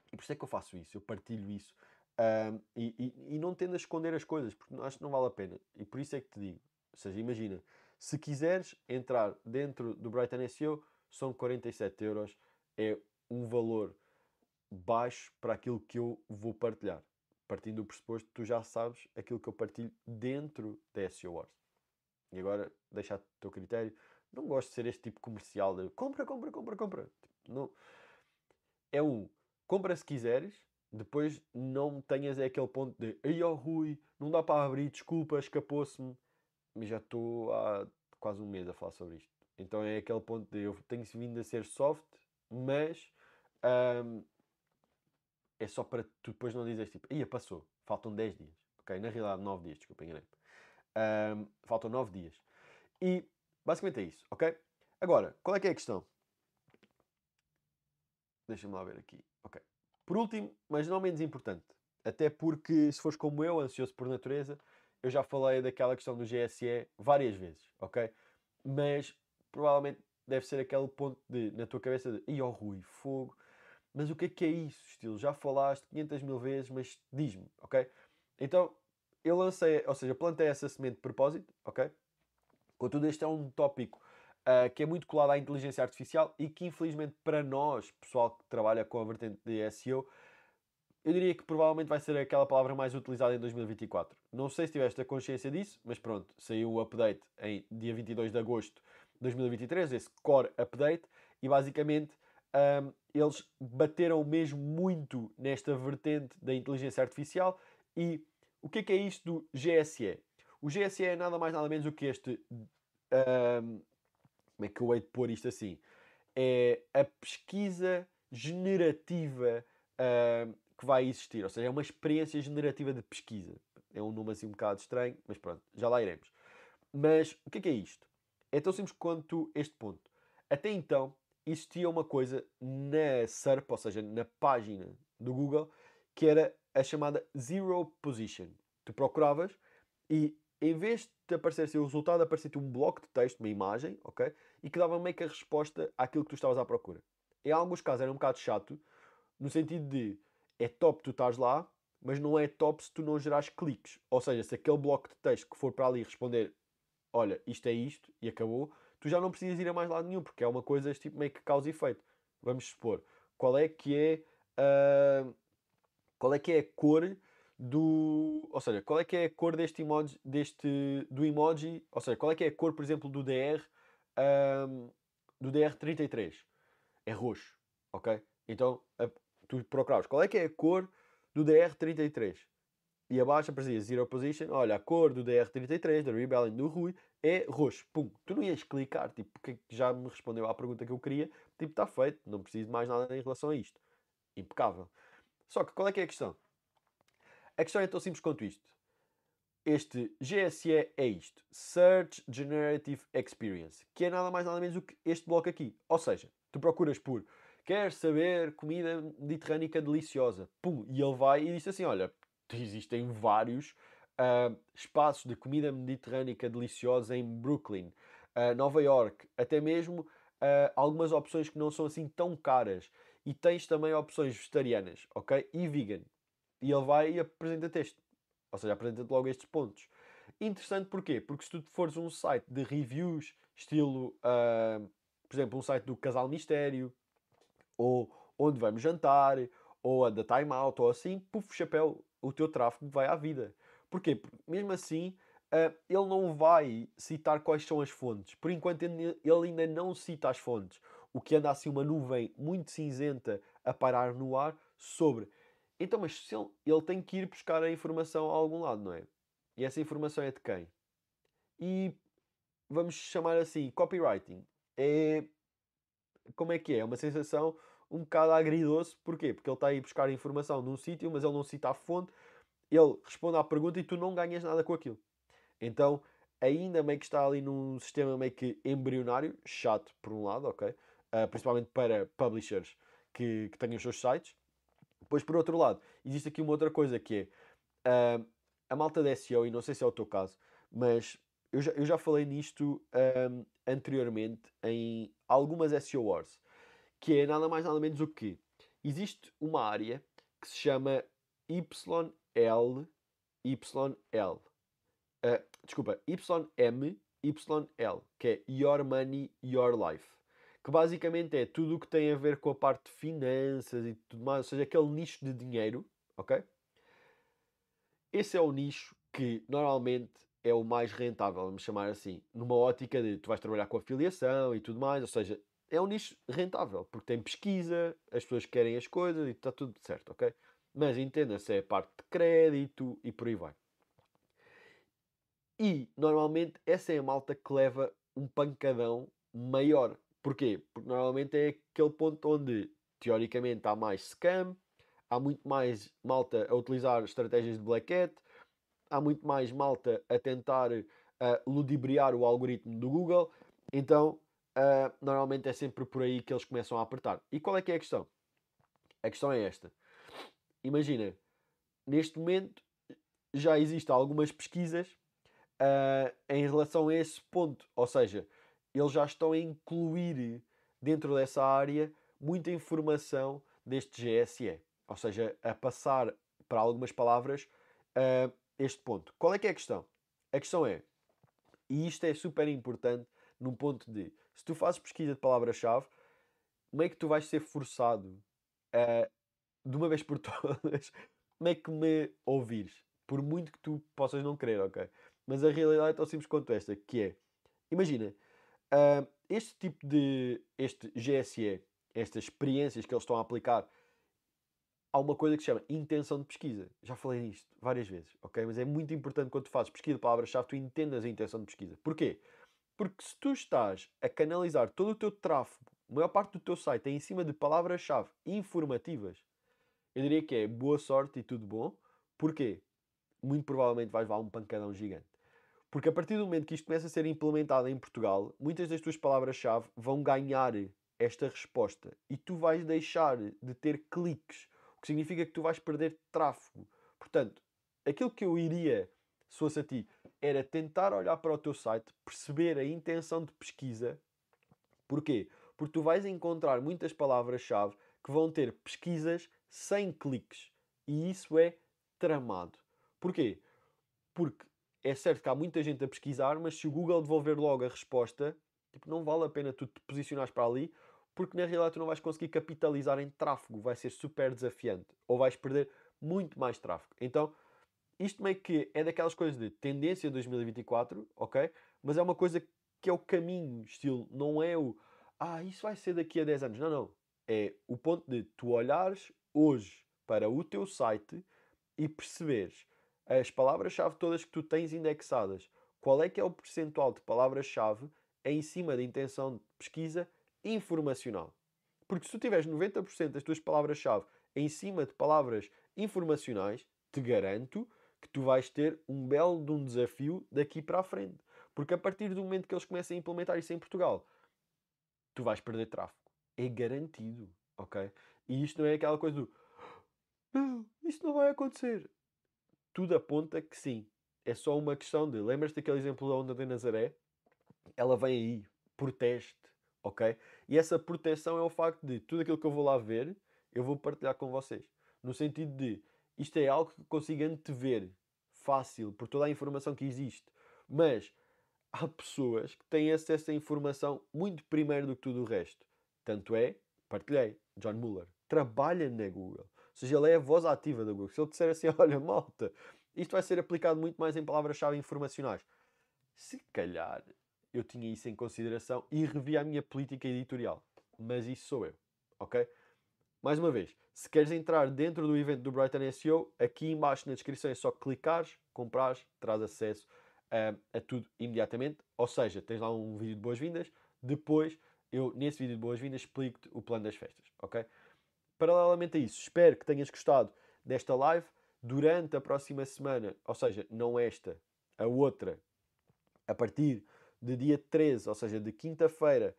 E por isso é que eu faço isso, eu partilho isso. E não tendo a esconder as coisas, porque acho que não vale a pena. E por isso é que te digo. Ou seja, imagina, se quiseres entrar dentro do Brighton SEO, são 47 euros. É um valor baixo para aquilo que eu vou partilhar. Partindo do pressuposto que tu já sabes aquilo que eu partilho dentro da SEO Wars. E agora, deixa a teu critério. Não gosto de ser este tipo comercial de compra, compra, compra, compra. Tipo, não, é compra se quiseres, depois não tenhas aquele ponto de ai ó Rui, não dá para abrir, desculpa, escapou-se-me. Mas já estou há quase um mês a falar sobre isto. Então é aquele ponto de eu tenho vindo a ser soft, mas ahm, é só para tu depois não dizeres tipo, ia passou, faltam 10 dias. Ok, na realidade 9 dias, desculpa, enganei. Faltam 9 dias. E basicamente é isso, ok? Agora, qual é que é a questão? Deixa-me lá ver aqui. Ok. Por último, mas não menos importante, até porque se fores como eu, ansioso por natureza, eu já falei daquela questão do GSE várias vezes, ok? Mas provavelmente deve ser aquele ponto de, na tua cabeça de ih, ó Rui, fogo, mas o que é isso, estilo? Já falaste 500 mil vezes, mas diz-me, ok? Então, eu lancei, ou seja, plantei essa semente de propósito, ok? Contudo, este é um tópico que é muito colado à inteligência artificial e que, infelizmente, para nós, pessoal que trabalha com a vertente de SEO, eu diria que provavelmente vai ser aquela palavra mais utilizada em 2024. Não sei se tiveste a consciência disso, mas pronto, saiu o update em dia 22 de agosto de 2023, esse Core Update, e basicamente eles bateram mesmo muito nesta vertente da inteligência artificial. E o que é isto do GSE? O GSE é nada mais nada menos do que este. Como é que eu hei de pôr isto assim? É a pesquisa generativa que vai existir. Ou seja, é uma experiência generativa de pesquisa. É um nome assim um bocado estranho, mas pronto, já lá iremos. Mas o que é isto? É tão simples quanto este ponto. Até então, existia uma coisa na SERP, ou seja, na página do Google, que era a chamada Zero Position. Tu procuravas e em vez de te aparecer assim, o resultado, aparecer-te um bloco de texto, uma imagem, ok? E que dava meio que a resposta àquilo que tu estavas à procura. Em alguns casos era um bocado chato, no sentido de é top tu estás lá, mas não é top se tu não gerares cliques. Ou seja, se aquele bloco de texto que for para ali responder, olha, isto é isto e acabou, tu já não precisas ir a mais lado nenhum, porque é uma coisa tipo meio que causa e efeito. Vamos supor, qual é que é a, qual é que é a cor do, ou seja, qual é que é a cor deste emoji, do emoji, ou seja, qual é que é a cor, por exemplo, ahm, do DR33? É roxo, ok? Então, tu procuras qual é que é a cor do DR33 e abaixo aparecia Zero Position, olha, a cor do DR33, da Rebellion do Rui, é roxo. Pum, tu não ias clicar, tipo, porque já me respondeu à pergunta que eu queria, tipo, está feito, não preciso de mais nada em relação a isto. Impecável. Só que qual é que é a questão? A questão é tão simples quanto isto. Este GSE é isto, Search Generative Experience, que é nada mais nada menos do que este bloco aqui. Ou seja, tu procuras por queres saber comida mediterrânica deliciosa, pum, e ele vai e diz assim, olha, existem vários espaços de comida mediterrânica deliciosa em Brooklyn, Nova York, até mesmo algumas opções que não são assim tão caras. E tens também opções vegetarianas, ok? E vegan. E ele vai e apresenta-te este. Ou seja, apresenta-te logo estes pontos. Interessante porquê? Porque se tu fores um site de reviews, estilo, por exemplo, um site do Casal Mistério, ou onde vamos jantar, ou a da Time Out, ou assim, puf, chapéu, o teu tráfego vai à vida. Porquê? Porque mesmo assim, ele não vai citar quais são as fontes. Por enquanto, ele ainda não cita as fontes. O que anda assim uma nuvem muito cinzenta a parar no ar sobre. Então, mas se ele tem que ir buscar a informação a algum lado, não é? E essa informação é de quem? E vamos chamar assim, copywriting. É, como é que é? É uma sensação um bocado agridoce. Porquê? Porque ele está a ir buscar informação num sítio, mas ele não cita a fonte. Ele responde à pergunta e tu não ganhas nada com aquilo. Então, ainda meio que está ali num sistema meio que embrionário, chato por um lado, ok? Principalmente para publishers que tenham os seus sites. Depois, por outro lado, existe aqui uma outra coisa que é a malta de SEO, e não sei se é o teu caso, mas eu já falei nisto anteriormente em algumas SEO Wars, que é nada mais nada menos do que existe uma área que se chama YL, YL, desculpa, YMYL, que é Your Money, Your Life. Que basicamente é tudo o que tem a ver com a parte de finanças e tudo mais, ou seja, aquele nicho de dinheiro, ok? Esse é o nicho que normalmente é o mais rentável, vamos chamar assim, numa ótica de tu vais trabalhar com afiliação e tudo mais, ou seja, é um nicho rentável, porque tem pesquisa, as pessoas querem as coisas e está tudo certo, ok? Mas entenda-se, é a parte de crédito e por aí vai. E normalmente essa é a malta que leva um pancadão maior. Porquê? Porque normalmente é aquele ponto onde teoricamente há mais scam, há muito mais malta a utilizar estratégias de black hat, há muito mais malta a tentar ludibriar o algoritmo do Google. Então, normalmente é sempre por aí que eles começam a apertar. E qual é que é a questão? A questão é esta. Imagina, neste momento já existem algumas pesquisas em relação a esse ponto. Ou seja, eles já estão a incluir dentro dessa área muita informação deste GSE. Ou seja, a passar para algumas palavras este ponto. Qual é que é a questão? A questão é, e isto é super importante num ponto de, se tu fazes pesquisa de palavra-chave, como é que tu vais ser forçado a, de uma vez por todas, como é que me ouvires? Por muito que tu possas não querer, ok? Mas a realidade é tão simples quanto esta, que é, imagina, este tipo de, este GSE, estas experiências que eles estão a aplicar, há uma coisa que se chama intenção de pesquisa. Já falei disto várias vezes, ok? Mas é muito importante quando tu fazes pesquisa de palavra-chave, tu entendas a intenção de pesquisa. Porquê? Porque se tu estás a canalizar todo o teu tráfego, a maior parte do teu site é em cima de palavras-chave informativas, eu diria que é boa sorte e tudo bom. Porquê? Muito provavelmente vais levar um pancadão gigante. Porque a partir do momento que isto começa a ser implementado em Portugal, muitas das tuas palavras-chave vão ganhar esta resposta e tu vais deixar de ter cliques, o que significa que tu vais perder tráfego. Portanto, aquilo que eu iria, se fosse a ti, era tentar olhar para o teu site, perceber a intenção de pesquisa. Porquê? Porque tu vais encontrar muitas palavras-chave que vão ter pesquisas sem cliques. E isso é tramado. Porquê? Porque é certo que há muita gente a pesquisar, mas se o Google devolver logo a resposta, tipo, não vale a pena tu te posicionares para ali, porque na realidade tu não vais conseguir capitalizar em tráfego. Vai ser super desafiante. Ou vais perder muito mais tráfego. Então, isto meio que é daquelas coisas de tendência 2024, ok? Mas é uma coisa que é o caminho, estilo, não é o isso vai ser daqui a 10 anos. Não, não. É o ponto de tu olhares hoje para o teu site e perceberes as palavras-chave todas que tu tens indexadas, qual é que é o percentual de palavras-chave em cima da intenção de pesquisa informacional. Porque se tu tiveres 90% das tuas palavras-chave em cima de palavras informacionais, te garanto que tu vais ter um belo de um desafio daqui para a frente. Porque a partir do momento que eles comecem a implementar isso em Portugal, tu vais perder tráfego. É garantido, ok? E isto não é aquela coisa do não, isto não vai acontecer. Tudo aponta que sim. É só uma questão de. Lembras-te daquele exemplo da onda de Nazaré? Ela vem aí, protege-te, ok? E essa proteção é o facto de tudo aquilo que eu vou lá ver, eu vou partilhar com vocês. No sentido de isto é algo que consigo antever fácil por toda a informação que existe. Mas há pessoas que têm acesso à informação muito primeiro do que tudo o resto. Tanto é, partilhei, John Mueller trabalha na Google. Ou seja, ele é a voz ativa da Google. Se ele disser assim, olha, malta, isto vai ser aplicado muito mais em palavras-chave informacionais. Se calhar eu tinha isso em consideração e revi a minha política editorial. Mas isso sou eu, ok? Mais uma vez, se queres entrar dentro do evento do Brighton SEO, aqui embaixo na descrição é só clicares, comprares, traz acesso a tudo imediatamente. Ou seja, tens lá um vídeo de boas-vindas. Depois, eu nesse vídeo de boas-vindas explico-te o plano das festas, ok? Paralelamente a isso, espero que tenhas gostado desta live. Durante a próxima semana, ou seja, não esta, a outra, a partir de dia 13, ou seja, de quinta-feira,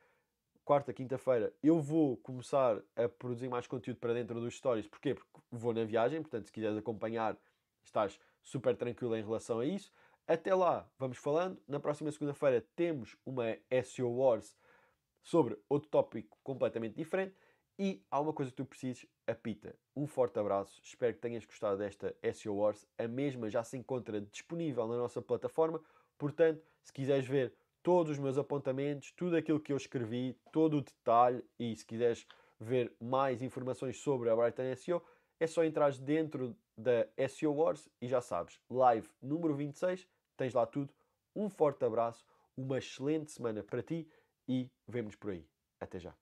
quarta, quinta-feira, eu vou começar a produzir mais conteúdo para dentro dos stories. Porquê? Porque vou na viagem, portanto, se quiseres acompanhar, estás super tranquilo em relação a isso. Até lá, vamos falando. Na próxima segunda-feira temos uma SEO Wars sobre outro tópico completamente diferente. E há uma coisa que tu precisas, apita. Um forte abraço, espero que tenhas gostado desta SEO Wars. A mesma já se encontra disponível na nossa plataforma, portanto, se quiseres ver todos os meus apontamentos, tudo aquilo que eu escrevi, todo o detalhe, e se quiseres ver mais informações sobre a Brighton SEO, é só entrares dentro da SEO Wars e já sabes, live número 26, tens lá tudo. Um forte abraço, uma excelente semana para ti e vemo-nos por aí. Até já.